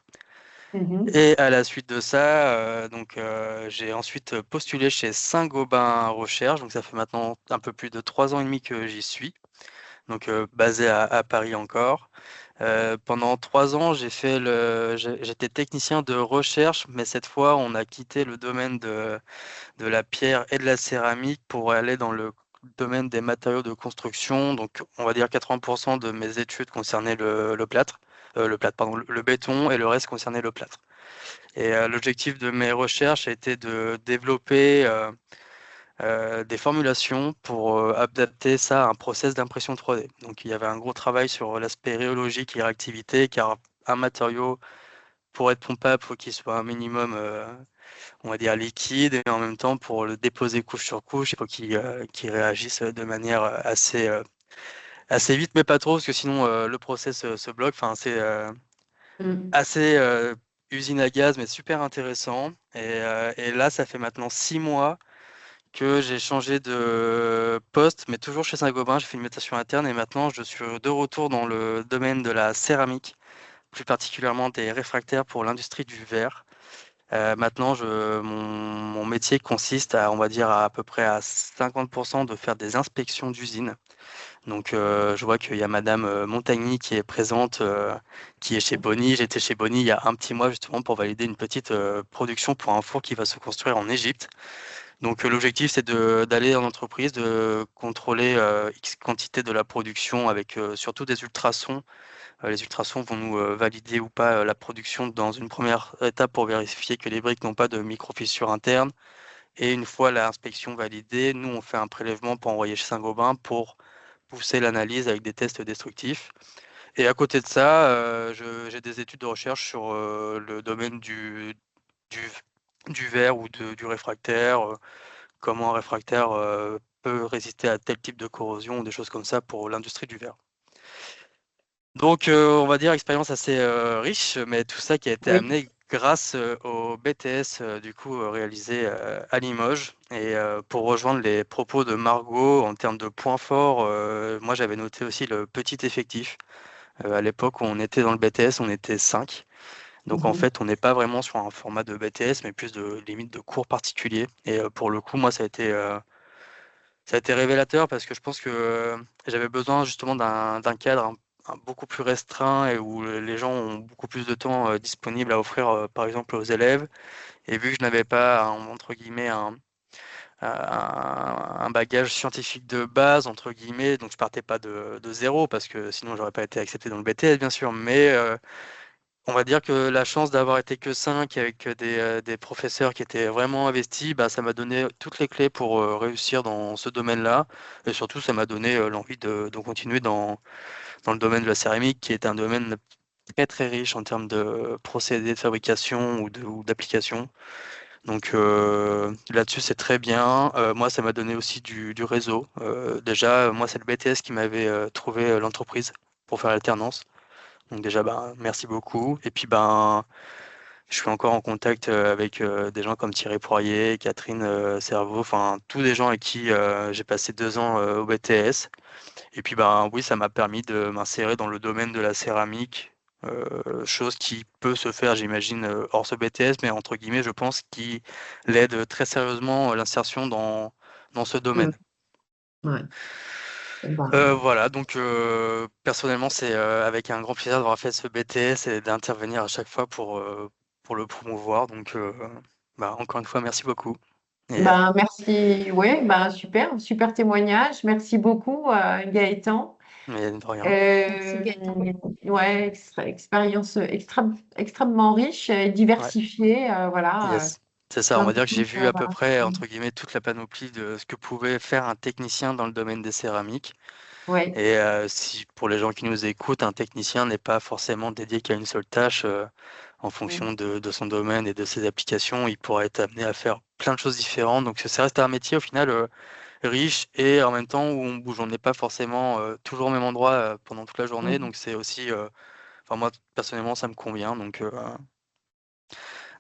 Mhm. Et à la suite de ça, j'ai ensuite postulé chez Saint-Gobain Recherche. Donc ça fait maintenant un peu plus de 3 ans et demi que j'y suis. Donc basé à Paris encore. Pendant 3 ans, j'étais technicien de recherche, mais cette fois, on a quitté le domaine de la pierre et de la céramique pour aller dans le domaine des matériaux de construction. Donc, on va dire 80% de mes études concernaient le plâtre, pardon, le béton, et le reste concernait le plâtre. Et l'objectif de mes recherches a été de développer des formulations pour adapter ça à un process d'impression 3D. Donc il y avait un gros travail sur l'aspect rhéologique et réactivité, car un matériau, pour être pompable, il faut qu'il soit un minimum, on va dire, liquide, et en même temps, pour le déposer couche sur couche, il faut qu'il réagisse de manière assez vite, mais pas trop, parce que sinon le process se bloque. Enfin, c'est assez usine à gaz, mais super intéressant. Et là, ça fait maintenant 6 mois que j'ai changé de poste, mais toujours chez Saint-Gobain. J'ai fait une mutation interne et maintenant je suis de retour dans le domaine de la céramique, plus particulièrement des réfractaires pour l'industrie du verre. Maintenant, mon métier consiste à, on va dire, à peu près à 50% de faire des inspections d'usine. Donc, je vois qu'il y a Madame Montagny qui est présente, qui est chez Boni. J'étais chez Boni il y a un petit mois justement pour valider une petite production pour un four qui va se construire en Égypte. Donc l'objectif, c'est d'aller en entreprise, de contrôler X quantité de la production avec surtout des ultrasons. Les ultrasons vont nous valider ou pas la production dans une première étape pour vérifier que les briques n'ont pas de micro-fissures internes. Et une fois l'inspection validée, nous, on fait un prélèvement pour envoyer chez Saint-Gobain pour pousser l'analyse avec des tests destructifs. Et à côté de ça, j'ai des études de recherche sur le domaine du, du verre ou du réfractaire, comment un réfractaire peut résister à tel type de corrosion ou des choses comme ça pour l'industrie du verre. Donc, on va dire expérience assez riche, mais tout ça qui a été Oui. amené grâce au BTS du coup réalisé à Limoges. Et pour rejoindre les propos de Margot en termes de points forts, moi j'avais noté aussi le petit effectif. À l'époque où on était dans le BTS, on était 5. Donc en fait, on n'est pas vraiment sur un format de BTS, mais plus de limite de cours particuliers. Et pour le coup, moi, ça a été révélateur parce que je pense que j'avais besoin justement d'un cadre beaucoup plus restreint et où les gens ont beaucoup plus de temps disponible à offrir, par exemple, aux élèves. Et vu que je n'avais pas, entre guillemets, un bagage scientifique de base, entre guillemets, donc je partais pas de zéro parce que sinon j'aurais pas été accepté dans le BTS, bien sûr, mais on va dire que la chance d'avoir été que 5 avec des professeurs qui étaient vraiment investis, bah, ça m'a donné toutes les clés pour réussir dans ce domaine-là. Et surtout, ça m'a donné l'envie de continuer dans le domaine de la céramique, qui est un domaine très très riche en termes de procédés de fabrication ou d'application. Donc là-dessus, c'est très bien. Moi, ça m'a donné aussi du réseau. Déjà, moi, c'est le BTS qui m'avait trouvé l'entreprise pour faire l'alternance. Donc déjà, ben, merci beaucoup. Et puis, ben, je suis encore en contact avec des gens comme Thierry Poirier, Catherine Cerveau, enfin, tous des gens avec qui j'ai passé 2 ans au BTS. Et puis, ben, oui, ça m'a permis de m'insérer dans le domaine de la céramique, chose qui peut se faire, j'imagine, hors ce BTS, mais entre guillemets, je pense qu'il aide très sérieusement l'insertion dans ce domaine. Ouais. Ben, Voilà, donc personnellement, c'est avec un grand plaisir d'avoir fait ce BTS et d'intervenir à chaque fois pour le promouvoir. Donc, bah, encore une fois, merci beaucoup. Et, merci, ouais, super, super témoignage. Merci beaucoup, Gaëtan. mais de rien. Merci, Gaëtan. Ouais, expérience extrêmement riche et Ouais, diversifiée. Voilà. yes. C'est ça, on va dire que j'ai Donc, vu à peu voilà. près, entre guillemets, toute la panoplie de ce que pouvait faire un technicien dans le domaine des céramiques. Ouais. Et si pour les gens qui nous écoutent, un technicien n'est pas forcément dédié qu'à une seule tâche, en fonction de son domaine et de ses applications, il pourrait être amené à faire plein de choses différentes. Donc ça reste un métier au final riche et en même temps où on bouge. On n'est pas forcément toujours au même endroit pendant toute la journée. Donc c'est aussi, enfin moi personnellement, ça me convient. Donc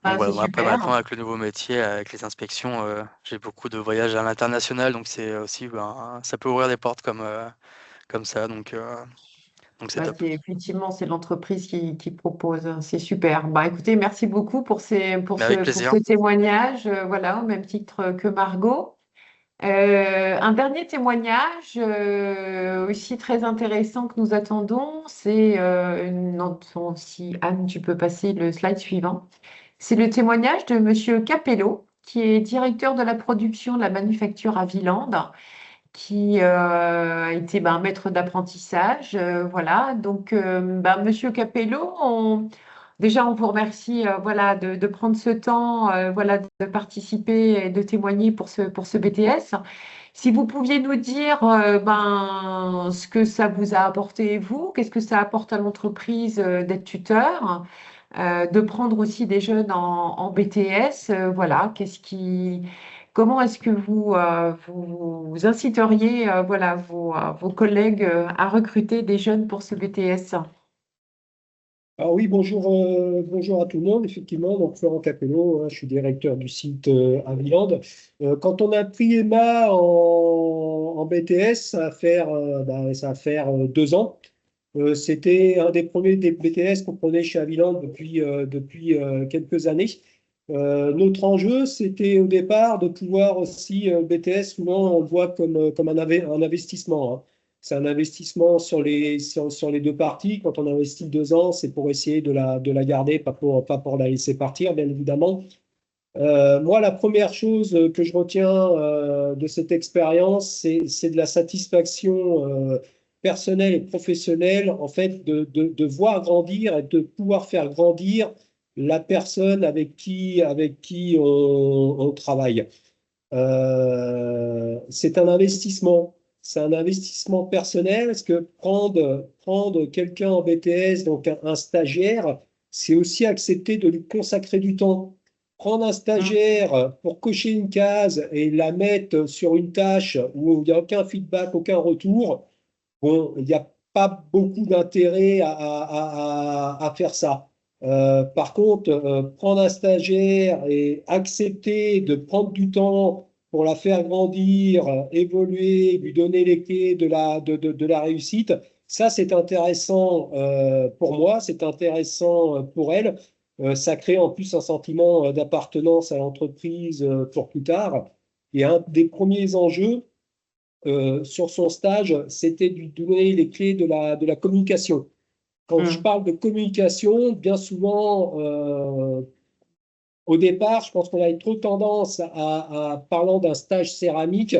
Ah, c'est voilà, moi, après super. maintenant avec le nouveau métier, avec les inspections, j'ai beaucoup de voyages à l'international, donc c'est aussi, ça peut ouvrir des portes comme ça, donc c'est Bah, top. effectivement, c'est l'entreprise qui propose. C'est super. Bah, écoutez, merci beaucoup pour Mais avec pour plaisir. ce témoignage. Voilà, au même titre que Margot. Un dernier témoignage aussi très intéressant que nous attendons, c'est si Anne, tu peux passer le slide suivant. C'est le témoignage de Monsieur Capello, qui est directeur de la production de la manufacture à Villande, qui a été maître d'apprentissage. Voilà, donc Monsieur Capello, déjà on vous remercie voilà, de prendre ce temps voilà, de participer et de témoigner pour ce BTS. Si vous pouviez nous dire ce que ça vous a apporté vous, qu'est-ce que ça apporte à l'entreprise d'être tuteur, de prendre aussi des jeunes en BTS, voilà, comment est-ce que vous inciteriez voilà, vos collègues à recruter des jeunes pour ce BTS? Alors oui, bonjour à tout le monde. Effectivement, donc Florent Capello, hein, je suis directeur du site à Villande. Quand on a pris Emma en BTS, ça va faire 2 ans. C'était un des premiers des BTS qu'on prenait chez Aviland depuis quelques années. Notre enjeu, c'était au départ de pouvoir aussi, BTS, souvent on le voit comme un investissement, hein. C'est un investissement sur les deux parties. Quand on investit 2 ans, c'est pour essayer de la garder, pas pour la laisser partir, bien évidemment. Moi, la première chose que je retiens de cette expérience, c'est de la satisfaction personnelle et professionnelle, en fait, de voir grandir et de pouvoir faire grandir la personne avec qui on travaille. C'est un investissement. C'est un investissement personnel parce que prendre quelqu'un en BTS, donc un stagiaire, c'est aussi accepter de lui consacrer du temps. Prendre un stagiaire pour cocher une case et la mettre sur une tâche où il n'y a aucun feedback, aucun retour, bon, il n'y a pas beaucoup d'intérêt à faire ça. Par contre, prendre un stagiaire et accepter de prendre du temps pour la faire grandir, évoluer, lui donner les clés de la réussite, ça c'est intéressant pour moi, c'est intéressant pour elle. Ça crée en plus un sentiment d'appartenance à l'entreprise pour plus tard. Et un des premiers enjeux sur son stage, c'était de lui donner les clés de la communication. Quand je parle de communication, bien souvent, au départ, je pense qu'on a trop tendance parlant d'un stage céramique,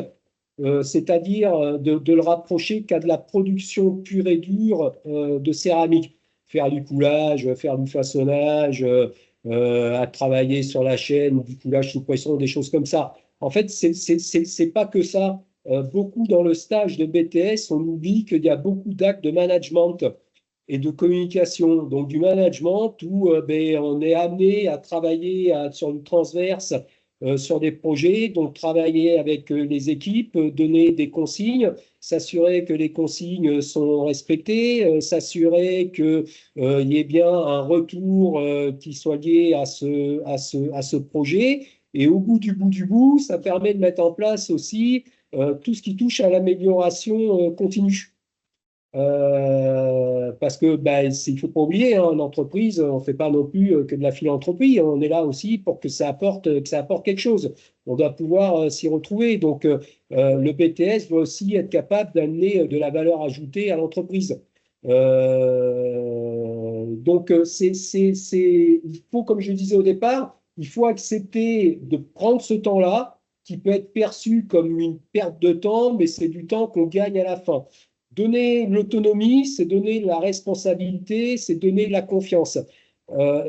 c'est-à-dire de le rapprocher qu'à de la production pure et dure de céramique. Faire du coulage, faire du façonnage, à travailler sur la chaîne, du coulage sous pression, des choses comme ça. En fait, c'est pas que ça. Beaucoup dans le stage de BTS, on oublie qu'il y a beaucoup d'actes de management et de communication. Donc du management où on est amené à travailler sur une transverse sur des projets, donc travailler avec les équipes, donner des consignes, s'assurer que les consignes sont respectées, s'assurer qu'il y ait bien un retour qui soit lié à ce projet. Et au bout, ça permet de mettre en place aussi tout ce qui touche à l'amélioration continue. Parce que il ne faut pas oublier, hein, l'entreprise, on ne fait pas non plus que de la philanthropie. On est là aussi pour que ça apporte quelque chose. On doit pouvoir s'y retrouver. Donc, le BTS doit aussi être capable d'amener de la valeur ajoutée à l'entreprise. Donc, il faut, comme je disais au départ, il faut accepter de prendre ce temps-là, qui peut être perçu comme une perte de temps, mais c'est du temps qu'on gagne à la fin. Donner l'autonomie, c'est donner la responsabilité, c'est donner la confiance.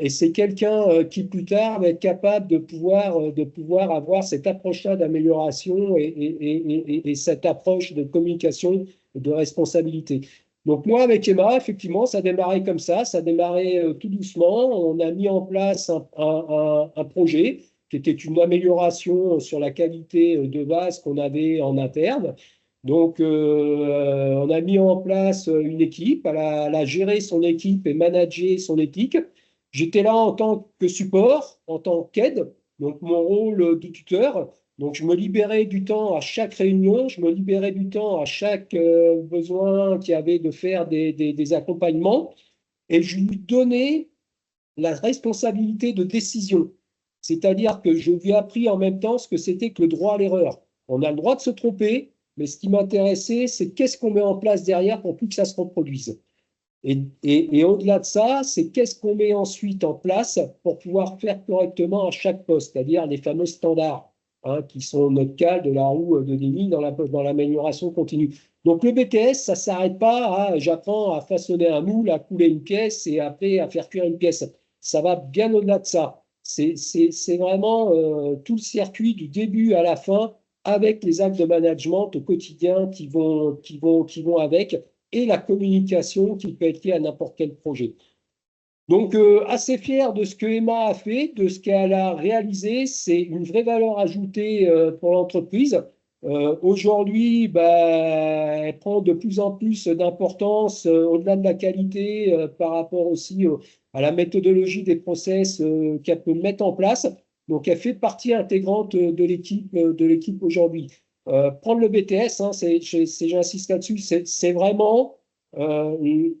Et c'est quelqu'un qui plus tard va être capable de pouvoir avoir cette approche-là d'amélioration et cette approche de communication et de responsabilité. Donc moi, avec Emma, effectivement, ça a démarré comme ça a démarré tout doucement. On a mis en place un projet qui était une amélioration sur la qualité de base qu'on avait en interne. Donc, on a mis en place une équipe, elle a géré son équipe et managé son éthique. J'étais là en tant que support, en tant qu'aide, donc mon rôle de tuteur. Donc, je me libérais du temps à chaque réunion, je me libérais du temps à chaque besoin qu'il y avait de faire des accompagnements et je lui donnais la responsabilité de décision. C'est-à-dire que je lui ai appris en même temps ce que c'était que le droit à l'erreur. On a le droit de se tromper, mais ce qui m'intéressait, c'est qu'est-ce qu'on met en place derrière pour plus que ça se reproduise. Et au-delà de ça, c'est qu'est-ce qu'on met ensuite en place pour pouvoir faire correctement à chaque poste, c'est-à-dire les fameux standards, qui sont notre cale de la roue de Démy dans l'amélioration continue. Donc le BTS, ça ne s'arrête pas à j'apprends à façonner un moule, à couler une pièce et après à faire cuire une pièce. Ça va bien au-delà de ça. C'est vraiment tout le circuit du début à la fin avec les actes de management au quotidien qui vont avec et la communication qui peut être liée à n'importe quel projet. Donc, assez fier de ce que Emma a fait, de ce qu'elle a réalisé. C'est une vraie valeur ajoutée pour l'entreprise. Aujourd'hui, elle prend de plus en plus d'importance au-delà de la qualité par rapport aussi à la méthodologie des process qu'elle peut mettre en place. Donc, elle fait partie intégrante de l'équipe aujourd'hui. Prendre le BTS, j'insiste là-dessus, c'est vraiment,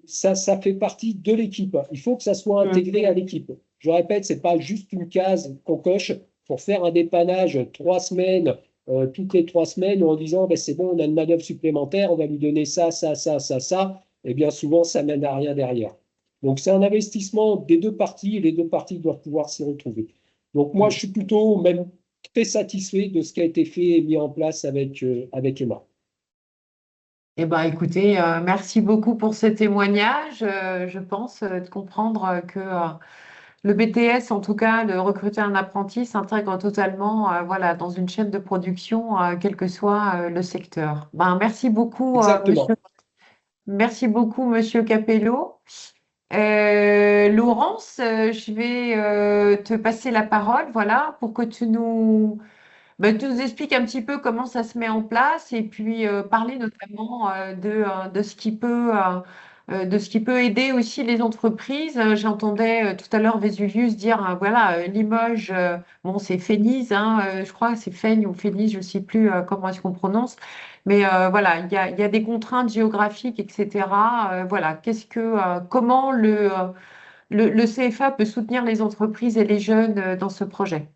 ça fait partie de l'équipe. Il faut que ça soit intégré à l'équipe. Je répète, ce n'est pas juste une case qu'on coche pour faire un dépannage 3 semaines, toutes les 3 semaines, en disant c'est bon, on a une manœuvre supplémentaire, on va lui donner ça. Et bien souvent, ça mène à rien derrière. Donc, c'est un investissement des deux parties et les deux parties doivent pouvoir s'y retrouver. Donc, moi, je suis plutôt même très satisfait de ce qui a été fait et mis en place avec Emma. Eh ben, écoutez, merci beaucoup pour ce témoignage. Je pense de comprendre que le BTS, en tout cas, de recruter un apprenti, s'intègre totalement voilà, dans une chaîne de production, quel que soit le secteur. Merci beaucoup, monsieur Capello. Laurence, je vais te passer la parole, voilà, pour que tu nous expliques un petit peu comment ça se met en place et puis parler notamment de ce qui peut aider aussi les entreprises. J'entendais tout à l'heure Vesuvius dire, voilà, Limoges, bon, c'est Fénise, je crois que c'est Feigne ou Fénise, je ne sais plus comment est-ce qu'on prononce. Mais voilà, il y a des contraintes géographiques, etc. Voilà, comment le CFA peut soutenir les entreprises et les jeunes dans ce projet?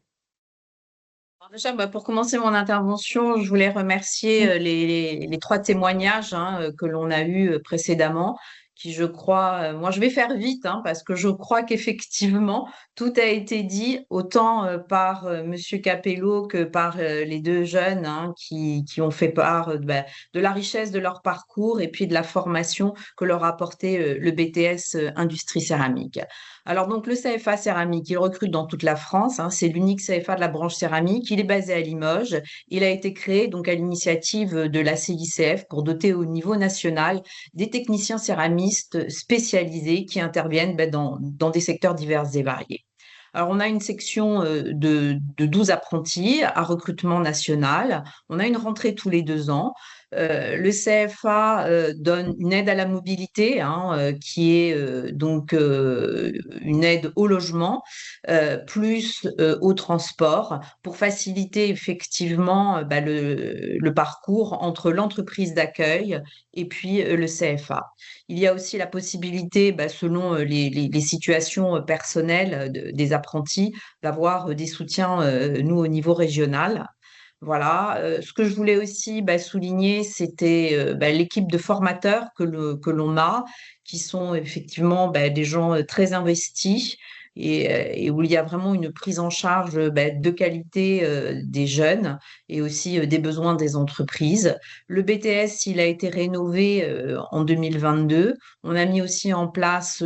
Alors déjà, pour commencer mon intervention, je voulais remercier les 3 témoignages que l'on a eus précédemment, qui je crois, moi je vais faire vite parce que je crois qu'effectivement tout a été dit autant par Monsieur Capello que par les 2 jeunes qui ont fait part de la richesse de leur parcours et puis de la formation que leur a apporté le BTS Industrie Céramique. Alors donc le CFA Céramique, il recrute dans toute la France, c'est l'unique CFA de la branche céramique, il est basé à Limoges, il a été créé donc à l'initiative de la CICF pour doter au niveau national des techniciens céramistes spécialisés qui interviennent dans des secteurs divers et variés. Alors, on a une section de 12 apprentis à recrutement national. On a une rentrée tous les 2 ans. Le CFA donne une aide à la mobilité, qui est donc une aide au logement, plus au transport, pour faciliter effectivement le parcours entre l'entreprise d'accueil et puis le CFA. Il y a aussi la possibilité, selon les situations personnelles des apprentis, d'avoir des soutiens, nous, au niveau régional. Voilà. Ce que je voulais aussi souligner, c'était l'équipe de formateurs que l'on a, qui sont effectivement des gens très investis, et où il y a vraiment une prise en charge de qualité des jeunes et aussi des besoins des entreprises. Le BTS, il a été rénové en 2022. On a mis aussi en place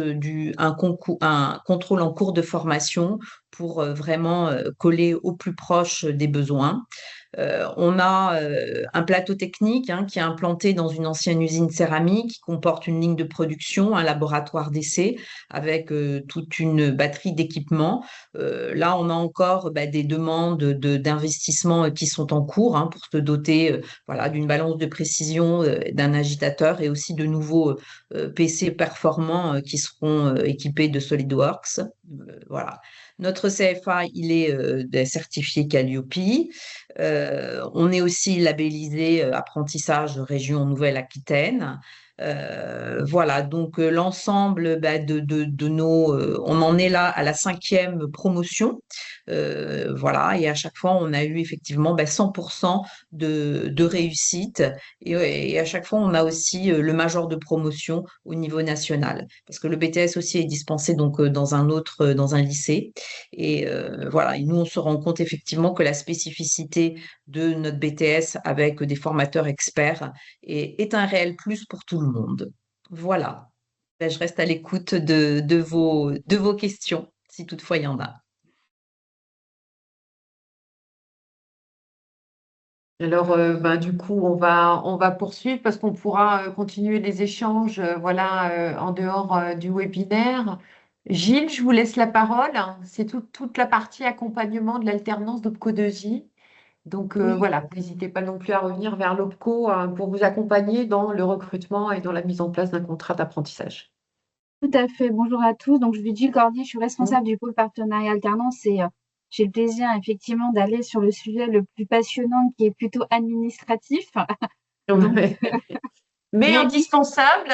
un contrôle en cours de formation pour vraiment coller au plus proche des besoins. On a un plateau technique qui est implanté dans une ancienne usine céramique qui comporte une ligne de production, un laboratoire d'essai avec toute une batterie d'équipements. Là, on a encore des demandes d'investissement qui sont en cours pour se doter voilà, d'une balance de précision, d'un agitateur et aussi de nouveaux PC performants qui seront équipés de SolidWorks. Voilà. Notre CFA, il est certifié Calliope. On est aussi labellisé apprentissage région Nouvelle-Aquitaine. Voilà, donc l'ensemble de nos... on en est là à la 5e promotion. Voilà, et à chaque fois, on a eu effectivement 100% de réussite. Et à chaque fois, on a aussi le major de promotion au niveau national. Parce que le BTS aussi est dispensé donc, dans un lycée. Et voilà, et nous, on se rend compte effectivement que la spécificité de notre BTS avec des formateurs experts est un réel plus pour tout le monde. Voilà. Ben, je reste à l'écoute de vos questions, si toutefois il y en a. Alors, du coup, on va poursuivre parce qu'on pourra continuer les échanges voilà, en dehors du webinaire. Gilles, je vous laisse la parole. C'est toute la partie accompagnement de l'alternance d'OPCO2I. Donc, Oui, voilà, n'hésitez pas non plus à revenir vers l'OPCO pour vous accompagner dans le recrutement et dans la mise en place d'un contrat d'apprentissage. Tout à fait. Bonjour à tous. Donc, je suis Gilles Cordier, je suis responsable du pôle partenariat alternance et j'ai le plaisir effectivement d'aller sur le sujet le plus passionnant qui est plutôt administratif. Donc, mais indispensable.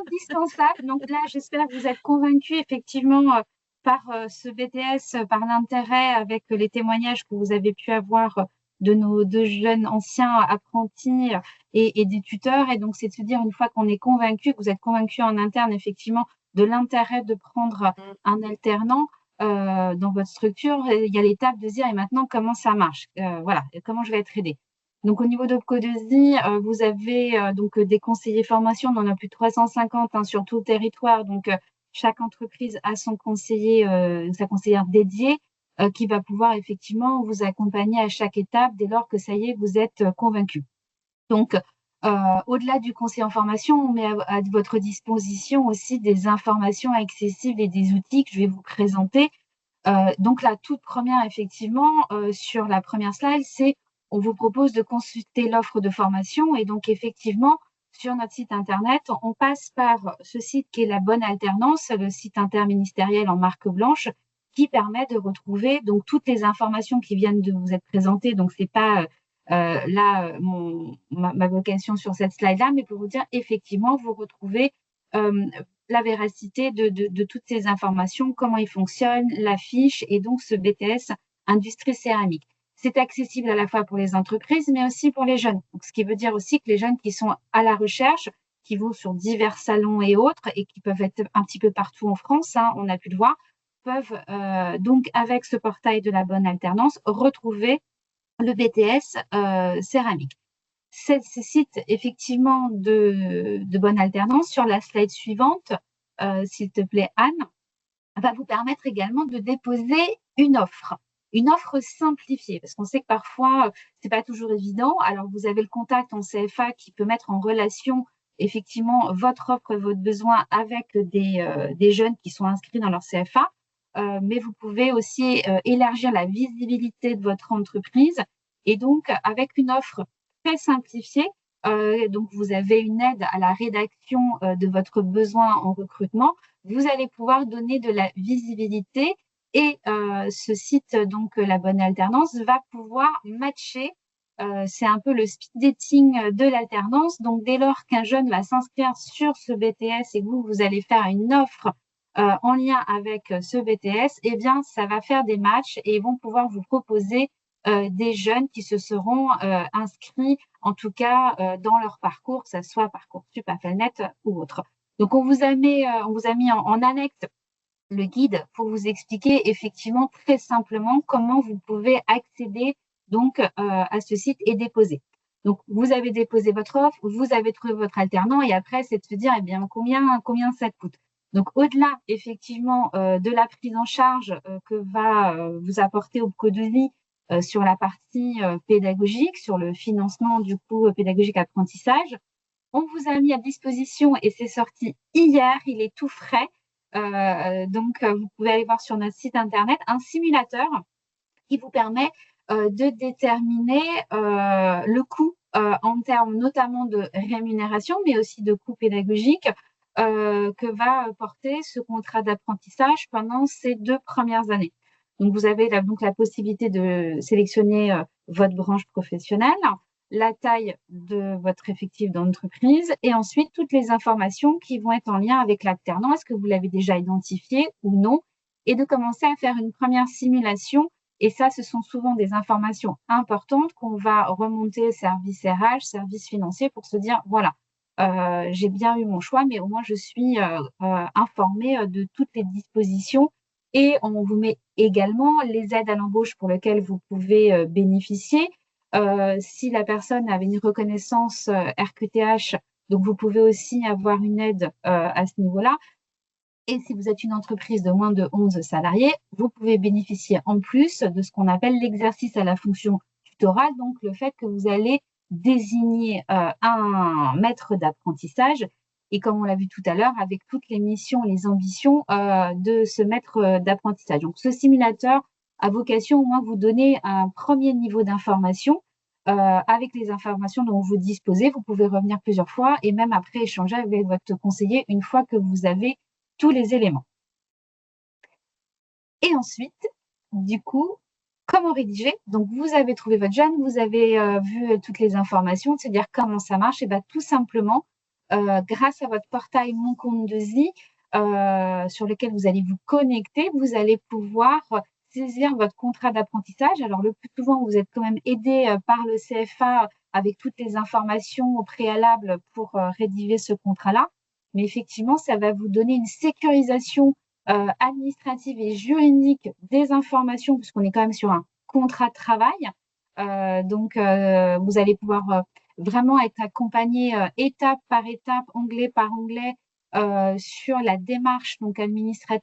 Indispensable. Donc là, j'espère que vous êtes convaincus effectivement par ce BTS, par l'intérêt avec les témoignages que vous avez pu avoir de nos deux jeunes anciens apprentis et des tuteurs. Et donc, c'est de se dire, une fois qu'on est convaincu, que vous êtes convaincus en interne, effectivement, de l'intérêt de prendre un alternant dans votre structure, il y a l'étape de se dire, et maintenant, comment ça marche voilà, comment je vais être aidée. Donc, au niveau d'OPCO2I, vous avez donc des conseillers formation, on en a plus de 350 sur tout le territoire. Donc, chaque entreprise a son conseiller, sa conseillère dédiée qui va pouvoir effectivement vous accompagner à chaque étape dès lors que ça y est, vous êtes convaincu. Donc, au-delà du conseiller en formation, on met à votre disposition aussi des informations accessibles et des outils que je vais vous présenter. Donc, la toute première, effectivement, sur la première slide, c'est on vous propose de consulter l'offre de formation. Et donc, effectivement, sur notre site Internet, on passe par ce site qui est la Bonne Alternance, le site interministériel en marque blanche, qui permet de retrouver donc toutes les informations qui viennent de vous être présentées. Donc, ce n'est pas là ma vocation sur cette slide-là, mais pour vous dire, effectivement, vous retrouvez la véracité de toutes ces informations, comment ils fonctionnent, la fiche et donc ce BTS Industrie Céramique. C'est accessible à la fois pour les entreprises, mais aussi pour les jeunes. Donc, ce qui veut dire aussi que les jeunes qui sont à la recherche, qui vont sur divers salons et autres, et qui peuvent être un petit peu partout en France, on a pu le voir, peuvent donc, avec ce portail de la Bonne Alternance, retrouver le BTS céramique. Ce site, effectivement, de Bonne Alternance, sur la slide suivante, s'il te plaît, Anne, va vous permettre également de déposer une offre simplifiée, parce qu'on sait que parfois, c'est pas toujours évident. Alors, vous avez le contact en CFA qui peut mettre en relation effectivement votre offre et votre besoin avec des jeunes qui sont inscrits dans leur CFA, mais vous pouvez aussi élargir la visibilité de votre entreprise et donc avec une offre très simplifiée. Donc, vous avez une aide à la rédaction de votre besoin en recrutement. Vous allez pouvoir donner de la visibilité et ce site, donc la Bonne Alternance, va pouvoir matcher. C'est un peu le speed dating de l'alternance. Donc, dès lors qu'un jeune va s'inscrire sur ce BTS et que vous allez faire une offre en lien avec ce BTS, eh bien, ça va faire des matchs et ils vont pouvoir vous proposer des jeunes qui se seront inscrits, en tout cas dans leur parcours, que ce soit Parcoursup, Affelnet ou autre. Donc, on vous a mis en annexe le guide pour vous expliquer effectivement très simplement comment vous pouvez accéder donc à ce site et déposer. Donc, vous avez déposé votre offre, vous avez trouvé votre alternant et après, c'est de se dire, eh bien, combien ça coûte. Donc, au-delà, effectivement, de la prise en charge que va vous apporter Opco2i sur la partie pédagogique, sur le financement, du coup, pédagogique apprentissage, on vous a mis à disposition, et c'est sorti hier, il est tout frais. Donc, vous pouvez aller voir sur notre site internet un simulateur qui vous permet de déterminer le coût en termes notamment de rémunération, mais aussi de coût pédagogique que va porter ce contrat d'apprentissage pendant ces 2 premières années. Donc, vous avez donc la possibilité de sélectionner votre branche professionnelle, la taille de votre effectif d'entreprise et ensuite toutes les informations qui vont être en lien avec l'alternant. Est-ce que vous l'avez déjà identifié ou non? Et de commencer à faire une première simulation. Et ça, ce sont souvent des informations importantes qu'on va remonter service RH, service financier pour se dire, voilà, j'ai bien eu mon choix, mais au moins je suis informée de toutes les dispositions. Et on vous met également les aides à l'embauche pour lesquelles vous pouvez bénéficier. Si la personne avait une reconnaissance RQTH, donc vous pouvez aussi avoir une aide à ce niveau-là. Et si vous êtes une entreprise de moins de 11 salariés, vous pouvez bénéficier en plus de ce qu'on appelle l'exercice à la fonction tutorale, donc le fait que vous allez désigner un maître d'apprentissage. Et comme on l'a vu tout à l'heure, avec toutes les missions, les ambitions de ce maître d'apprentissage. Donc, ce simulateur a vocation au moins vous donner un premier niveau d'information. Avec les informations dont vous disposez, vous pouvez revenir plusieurs fois et même après échanger avec votre conseiller une fois que vous avez tous les éléments. Et ensuite, du coup, comment rédiger? Donc, vous avez trouvé votre jeune, vous avez vu toutes les informations, de se dire comment ça marche. Et bien, tout simplement, grâce à votre portail Mon Compte 2i, sur lequel vous allez vous connecter, vous allez pouvoir saisir votre contrat d'apprentissage. Alors, le plus souvent, vous êtes quand même aidé par le CFA avec toutes les informations au préalable pour rédiger ce contrat-là. Mais effectivement, ça va vous donner une sécurisation administrative et juridique des informations, puisqu'on est quand même sur un contrat de travail. Donc, vous allez pouvoir vraiment être accompagné étape par étape, onglet par onglet, sur la démarche donc administrative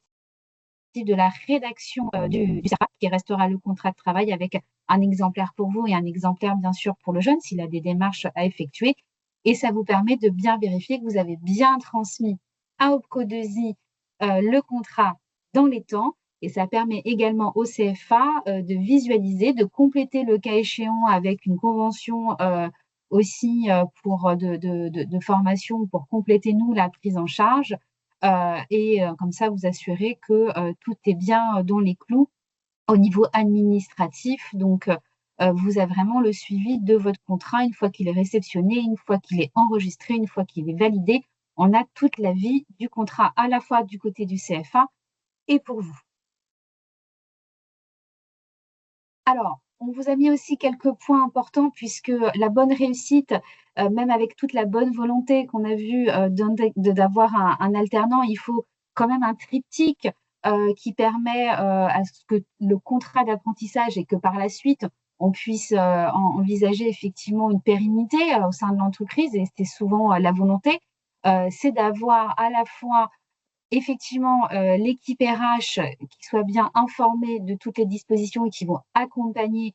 de la rédaction du CERFA, qui restera le contrat de travail avec un exemplaire pour vous et un exemplaire, bien sûr, pour le jeune, s'il a des démarches à effectuer. Et ça vous permet de bien vérifier que vous avez bien transmis à Opco2i le contrat dans les temps. Et ça permet également au CFA de visualiser, de compléter le cas échéant avec une convention aussi pour de formation pour compléter, nous, la prise en charge. Et comme ça, vous assurer que tout est bien dans les clous au niveau administratif. Donc, vous avez vraiment le suivi de votre contrat une fois qu'il est réceptionné, une fois qu'il est enregistré, une fois qu'il est validé. On a toute la vie du contrat, à la fois du côté du CFA et pour vous. Alors, on vous a mis aussi quelques points importants puisque la bonne réussite, même avec toute la bonne volonté qu'on a vue d'avoir un alternant, il faut quand même un triptyque qui permet à ce que le contrat d'apprentissage et que par la suite, on puisse envisager effectivement une pérennité au sein de l'entreprise, et c'est souvent la volonté, c'est d'avoir à la fois effectivement l'équipe RH qui soit bien informée de toutes les dispositions et qui vont accompagner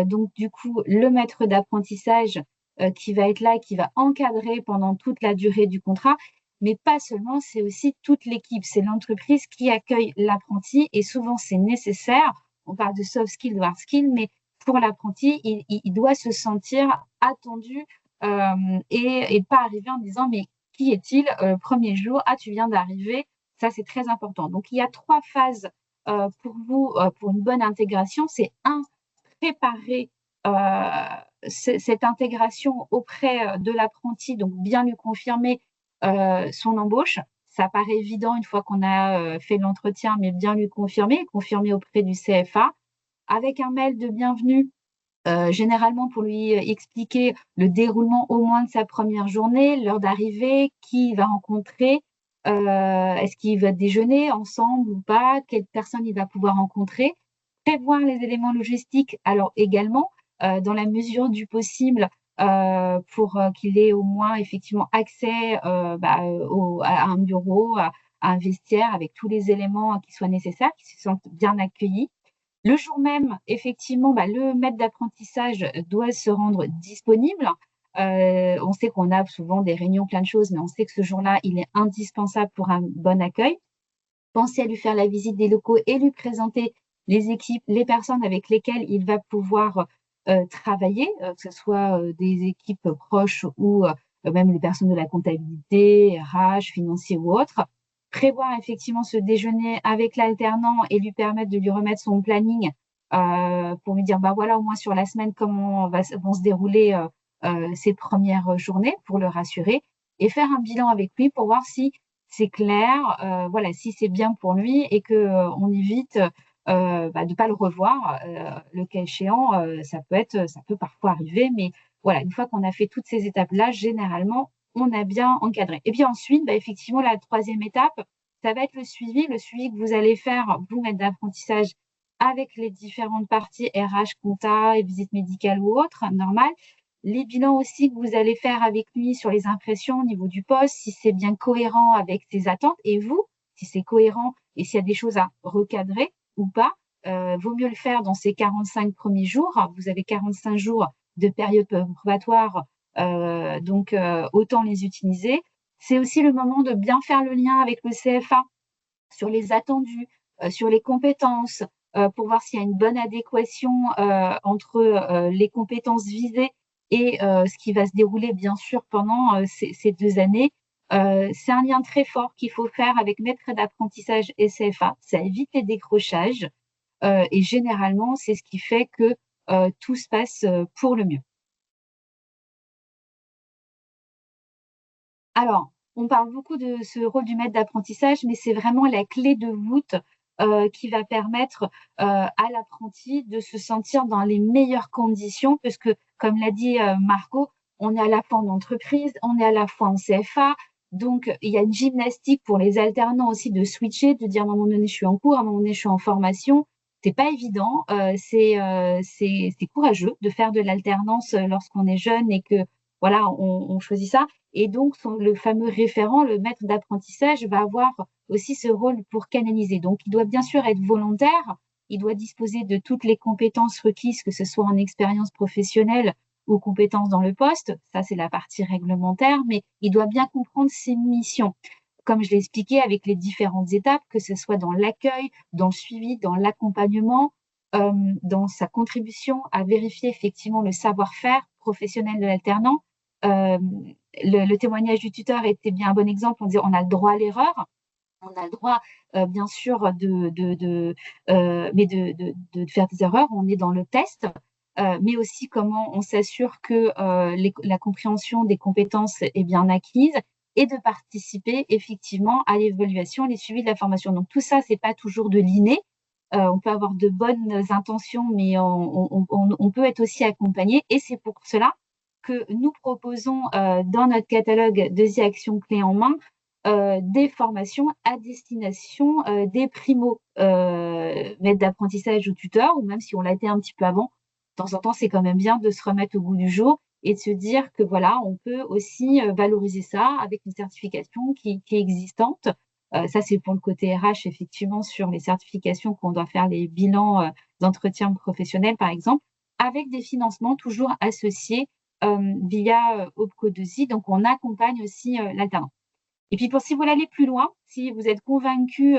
donc du coup le maître d'apprentissage qui va être là, qui va encadrer pendant toute la durée du contrat, mais pas seulement, c'est aussi toute l'équipe, c'est l'entreprise qui accueille l'apprenti et souvent c'est nécessaire. On parle de soft skills, hard skills, mais pour l'apprenti, il doit se sentir attendu et pas arriver en disant mais qui est-il premier jour? Ah, tu viens d'arriver. Ça, c'est très important. Donc, il y a 3 phases pour vous, pour une bonne intégration. C'est préparer cette intégration auprès de l'apprenti, donc bien lui confirmer son embauche. Ça paraît évident une fois qu'on a fait l'entretien, mais bien lui confirmer auprès du CFA, avec un mail de bienvenue, généralement pour lui expliquer le déroulement au moins de sa première journée, l'heure d'arrivée, qui il va rencontrer, Est-ce qu'il va déjeuner ensemble ou pas? Quelle personne il va pouvoir rencontrer? Prévoir les éléments logistiques, alors également, dans la mesure du possible, pour qu'il ait au moins effectivement accès à un bureau, à un vestiaire avec tous les éléments qui soient nécessaires, qu'il se sente bien accueilli. Le jour même, effectivement, le maître d'apprentissage doit se rendre disponible. On sait qu'on a souvent des réunions, plein de choses, mais on sait que ce jour-là, il est indispensable pour un bon accueil. Pensez à lui faire la visite des locaux et lui présenter les équipes, les personnes avec lesquelles il va pouvoir travailler, que ce soit des équipes proches ou même les personnes de la comptabilité, RH, financier ou autre. Prévoir effectivement ce déjeuner avec l'alternant et lui permettre de lui remettre son planning pour lui dire, voilà, au moins sur la semaine, comment vont se dérouler ces premières journées, pour le rassurer, et faire un bilan avec lui pour voir si c'est clair, voilà, si c'est bien pour lui et qu'on évite de ne pas le revoir. Le cas échéant, ça peut parfois arriver, mais voilà, une fois qu'on a fait toutes ces étapes-là, généralement, on a bien encadré. Et puis ensuite, effectivement, la troisième étape, ça va être le suivi que vous allez faire, vous, maître d'apprentissage, avec les différentes parties RH, compta, et visite médicale ou autre, normal. Les bilans aussi que vous allez faire avec lui sur les impressions au niveau du poste, si c'est bien cohérent avec ses attentes, et vous, si c'est cohérent et s'il y a des choses à recadrer ou pas, vaut mieux le faire dans ces 45 premiers jours. Vous avez 45 jours de période probatoire, donc autant les utiliser. C'est aussi le moment de bien faire le lien avec le CFA sur les attendus, sur les compétences, pour voir s'il y a une bonne adéquation entre les compétences visées et ce qui va se dérouler, bien sûr, pendant ces 2 années. C'est un lien très fort qu'il faut faire avec maître d'apprentissage et CFA. Ça évite les décrochages et généralement, c'est ce qui fait que tout se passe pour le mieux. Alors, on parle beaucoup de ce rôle du maître d'apprentissage, mais c'est vraiment la clé de voûte qui va permettre à l'apprenti de se sentir dans les meilleures conditions, parce que, comme l'a dit Margot, on est à la fois en entreprise, on est à la fois en CFA, donc il y a une gymnastique pour les alternants aussi de switcher, de dire à un moment donné je suis en cours, à un moment donné je suis en formation. C'est pas évident, c'est courageux de faire de l'alternance lorsqu'on est jeune et que voilà, on choisit ça. Et donc, le fameux référent, le maître d'apprentissage, va avoir aussi ce rôle pour canaliser. Donc, il doit bien sûr être volontaire, il doit disposer de toutes les compétences requises, que ce soit en expérience professionnelle ou compétences dans le poste. Ça, c'est la partie réglementaire, mais il doit bien comprendre ses missions. Comme je l'ai expliqué, avec les différentes étapes, que ce soit dans l'accueil, dans le suivi, dans l'accompagnement, dans sa contribution à vérifier effectivement le savoir-faire professionnel de l'alternant. Le témoignage du tuteur était bien un bon exemple. On dit on a le droit à l'erreur, on a le droit bien sûr de faire des erreurs. On est dans le test, mais aussi comment on s'assure que la compréhension des compétences est bien acquise et de participer effectivement à l'évaluation et les suivis de la formation. Donc tout ça, c'est pas toujours de l'inné. On peut avoir de bonnes intentions, mais on peut être aussi accompagné, et c'est pour cela que nous proposons dans notre catalogue de actions clés en main des formations à destination des primo maîtres d'apprentissage ou tuteurs, ou même si on l'a été un petit peu avant, de temps en temps, c'est quand même bien de se remettre au goût du jour et de se dire que voilà, on peut aussi valoriser ça avec une certification qui est existante. Ça, c'est pour le côté RH, effectivement, sur les certifications qu'on doit faire, les bilans d'entretien professionnel, par exemple, avec des financements toujours associés via OPCO2I. Donc, on accompagne aussi l'alternant. Et puis, si vous voulez aller plus loin, si vous êtes convaincu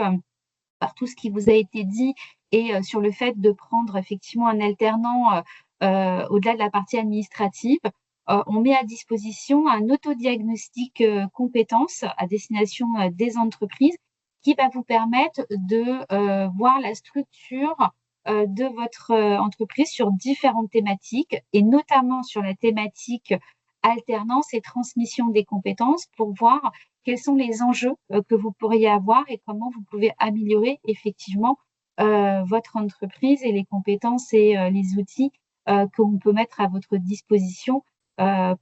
par tout ce qui vous a été dit et sur le fait de prendre effectivement un alternant au-delà de la partie administrative, on met à disposition un autodiagnostic compétences à destination des entreprises qui va vous permettre de voir la structure de votre entreprise sur différentes thématiques, et notamment sur la thématique alternance et transmission des compétences, pour voir quels sont les enjeux que vous pourriez avoir et comment vous pouvez améliorer effectivement votre entreprise et les compétences et les outils qu'on peut mettre à votre disposition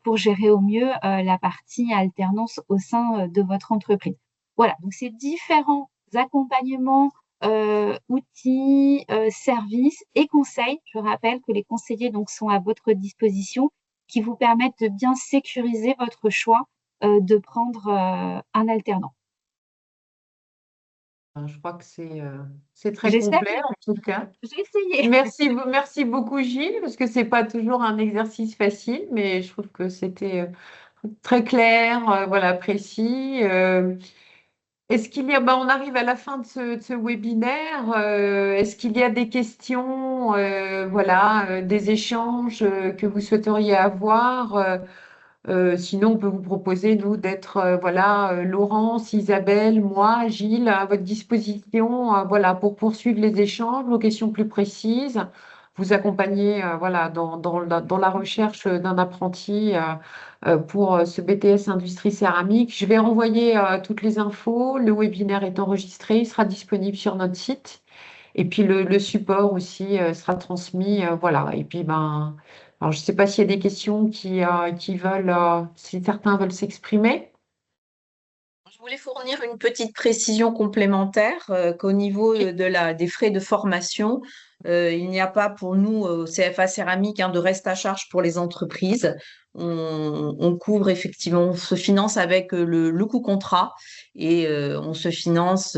pour gérer au mieux la partie alternance au sein de votre entreprise. Voilà, donc c'est différents accompagnements, outils, services et conseils. Je rappelle que les conseillers donc sont à votre disposition, qui vous permettent de bien sécuriser votre choix, de prendre, un alternant. Je crois que c'est très J'espère complet que en tout cas. j'ai essayé. Merci beaucoup Gilles, parce que c'est pas toujours un exercice facile, mais je trouve que c'était très clair, voilà, précis. Est-ce qu'il y a, on arrive à la fin de ce webinaire. Est-ce qu'il y a des questions, voilà, des échanges que vous souhaiteriez avoir? Sinon, on peut vous proposer, nous, d'être, voilà, Laurence, Isabelle, moi, Gilles, à votre disposition, voilà, pour poursuivre les échanges, vos questions plus précises, vous accompagner, voilà, dans la recherche d'un apprenti pour ce BTS Industrie Céramique. Je vais renvoyer toutes les infos. Le webinaire est enregistré, il sera disponible sur notre site. Et puis le support aussi sera transmis, voilà. Et puis alors je ne sais pas s'il y a des questions qui veulent, si certains veulent s'exprimer. Je voulais fournir une petite précision complémentaire qu'au niveau des frais de formation, il n'y a pas pour nous au CFA Céramique de reste à charge pour les entreprises. On couvre effectivement, on se finance avec le coût contrat et on se finance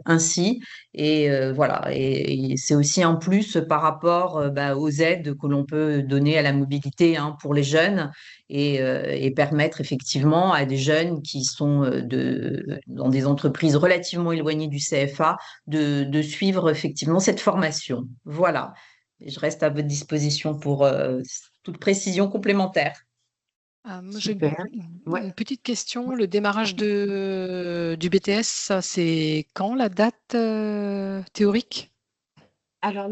ainsi. Et voilà, et c'est aussi un plus par rapport aux aides que l'on peut donner à la mobilité pour les jeunes et permettre effectivement à des jeunes qui sont dans des entreprises relativement éloignées du CFA de suivre effectivement cette formation. Voilà. Et je reste à votre disposition pour toute précision complémentaire. J'ai Super. Ouais. une petite question. Le démarrage du BTS, ça, c'est quand la date théorique? Alors,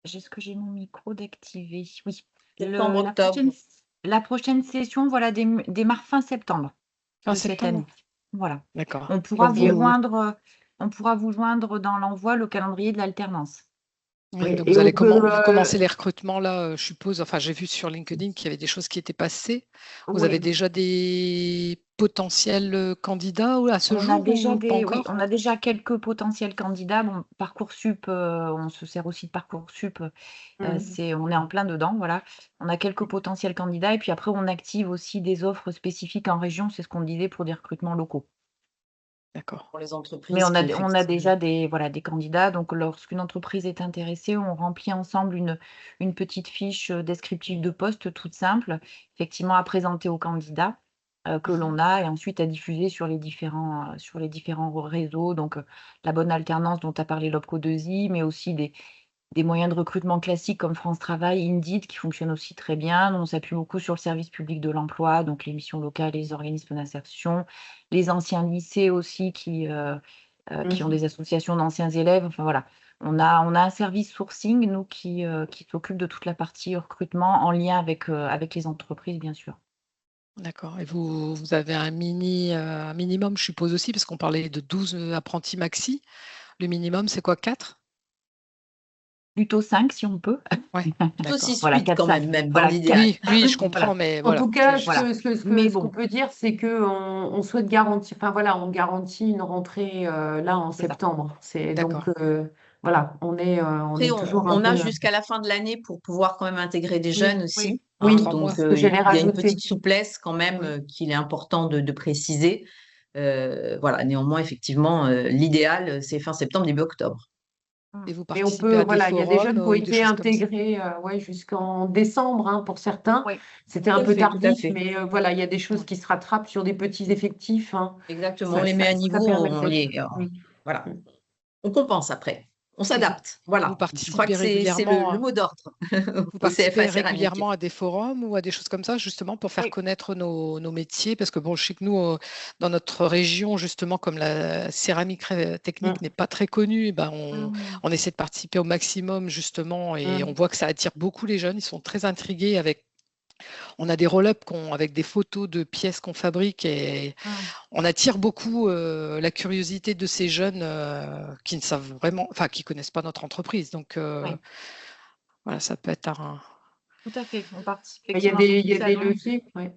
est-ce que j'ai mon micro d'activer? Oui. Septembre, octobre. La prochaine session, voilà, démarre fin septembre Fin de cette septembre. année. Voilà. D'accord. On pourra Donc, on pourra vous joindre dans l'envoi le calendrier de l'alternance. oui, Oui, donc et vous allez on peut, commencer les recrutements là, je suppose. Enfin, j'ai vu sur LinkedIn qu'il y avait des choses qui étaient passées. Vous oui. avez déjà des potentiels candidats à ce On a jour déjà ou pas encore? on a déjà quelques potentiels candidats. Bon, Parcoursup, on se sert aussi de Parcoursup. On est en plein dedans, voilà. On a quelques potentiels candidats et puis après, on active aussi des offres spécifiques en région. C'est ce qu'on disait pour des recrutements locaux. D'accord. Pour les entreprises. Mais on a déjà des candidats. Donc, lorsqu'une entreprise est intéressée, on remplit ensemble une petite fiche descriptive de poste toute simple, effectivement à présenter aux candidats que l'on a et ensuite à diffuser sur les différents réseaux. Donc, la bonne alternance dont a parlé l'OPCO2I, mais aussi des moyens de recrutement classiques comme France Travail, Indeed, qui fonctionnent aussi très bien. On s'appuie beaucoup sur le service public de l'emploi, donc les missions locales, les organismes d'insertion, les anciens lycées aussi qui ont des associations d'anciens élèves. Enfin voilà, on a un service sourcing, nous, qui s'occupe de toute la partie recrutement en lien avec les entreprises, bien sûr. D'accord. Et vous avez un minimum, je suppose aussi, parce qu'on parlait de 12 apprentis maxi. Le minimum, c'est quoi, 4? Plutôt 5 si on peut. Ouais, Plutôt 6, Voilà, 8 quand 4-5. même, dans Voilà, l'idéal. Oui, je comprends, mais En voilà. tout cas, Voilà. ce Mais qu'on bon. peut dire, c'est qu'on souhaite garantir, enfin voilà, on garantit une rentrée là en C'est ça. septembre. D'accord. Donc voilà, on est Après, toujours un on a peu. jusqu'à la fin de l'année pour pouvoir quand même intégrer des Oui, jeunes aussi. Oui, Trois donc, mois. ce que j'allais il y a une rajouter. petite souplesse quand même qu'il est important de préciser. Voilà, néanmoins, effectivement, l'idéal, c'est fin septembre, début octobre. Et vous Mais on participez peut, à des voilà, il y a des jeunes forums qui ont ou des été choses comme ça? intégrés jusqu'en décembre pour certains. Oui. C'était Tout un à peu fait, tout à tardif, fait. mais voilà, il y a des choses qui se rattrapent sur des petits effectifs. Exactement, on les met à niveau, voilà. On compense après. On s'adapte. Voilà. Vous Je crois participez que c'est régulièrement le mot d'ordre Vous au participez CFA Céramique. régulièrement à des forums ou à des choses comme ça, justement pour faire connaître nos métiers, parce que bon, je sais que nous, dans notre région, justement, comme la céramique technique n'est pas très connue, on essaie de participer au maximum, justement, et on voit que ça attire beaucoup les jeunes. Ils sont très intrigués on a des roll-up avec des photos de pièces qu'on fabrique et on attire beaucoup la curiosité de ces jeunes qui ne savent vraiment, enfin, qui connaissent pas notre entreprise. Donc, voilà, ça peut être un. Tout à fait. On participe Il y a effectivement à des beaucoup de salons. leviers. Ouais.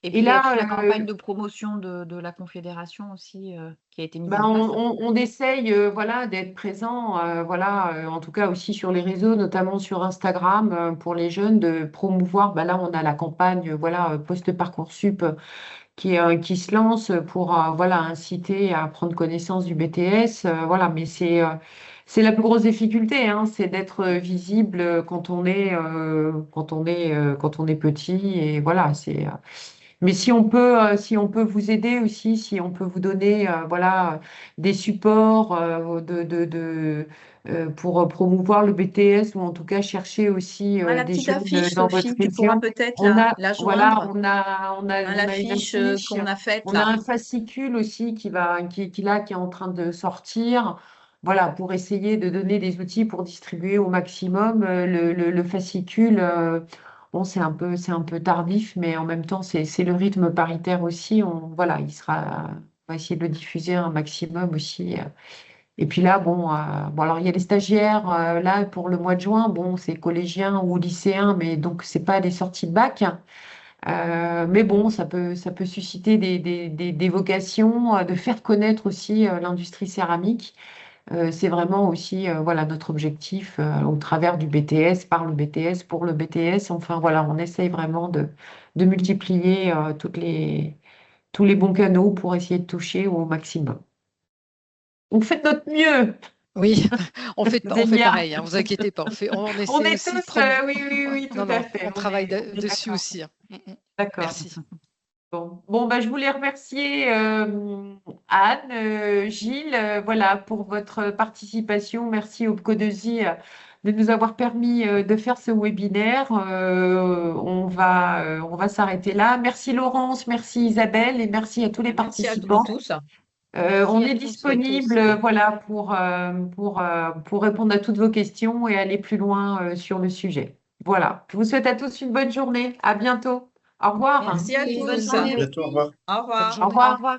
Et Et puis, il y a là, toute la campagne de promotion de la Confédération aussi qui a été mise ben, en place. on essaye voilà, d'être présent, voilà, en tout cas aussi sur les réseaux, notamment sur Instagram, pour les jeunes, de promouvoir. Ben là, on a la campagne voilà, post-Parcoursup qui se lance pour voilà, inciter à prendre connaissance du BTS. Voilà, mais c'est la plus grosse difficulté, hein, c'est d'être visible quand on est petit. Et voilà, mais si on peut vous aider aussi, si on peut vous donner voilà, des supports pour promouvoir le BTS ou en tout cas chercher aussi Ah, la des petite jeunes affiche, dans votre Sophie, tu pourras région, peut-être on a, la voilà, joindre. Hein, on a une l'affiche affiche, qu'on a faite on a là. un fascicule aussi qui est en train de sortir. Voilà, pour essayer de donner des outils pour distribuer au maximum le fascicule. Bon, c'est un peu tardif, mais en même temps, c'est le rythme paritaire aussi. Voilà, on va essayer de le diffuser un maximum aussi. Et puis là, bon, alors il y a les stagiaires là pour le mois de juin. Bon, c'est collégiens ou lycéens, mais donc c'est pas des sorties de bac. Mais bon, ça peut susciter des vocations, de faire connaître aussi l'industrie céramique. C'est vraiment aussi voilà, notre objectif au travers du BTS, par le BTS, pour le BTS. Enfin voilà, on essaye vraiment de multiplier tous les bons canaux pour essayer de toucher au maximum. On fait de notre mieux, Oui, on fait Zélia. pareil, hein, vous inquiétez pas. On On essaie est aussi de tous, prendre. oui, oui, oui, tout Non, à non, fait. on travaille On est dessus d'accord. aussi, hein. D'accord. Merci. Bon, bah, je voulais remercier Anne, Gilles, voilà, pour votre participation. Merci au PCO2I de nous avoir permis de faire ce webinaire. On va s'arrêter là. Merci Laurence, merci Isabelle et merci à tous les Merci à vous participants. tous. On à est tous. disponible voilà, pour répondre à toutes vos questions et aller plus loin sur le sujet. Voilà, je vous souhaite à tous une bonne journée. À bientôt. Au revoir. Merci à Bonne tous. journée. Bientôt, au revoir. Au revoir. Bonne Au journée. revoir. Au revoir.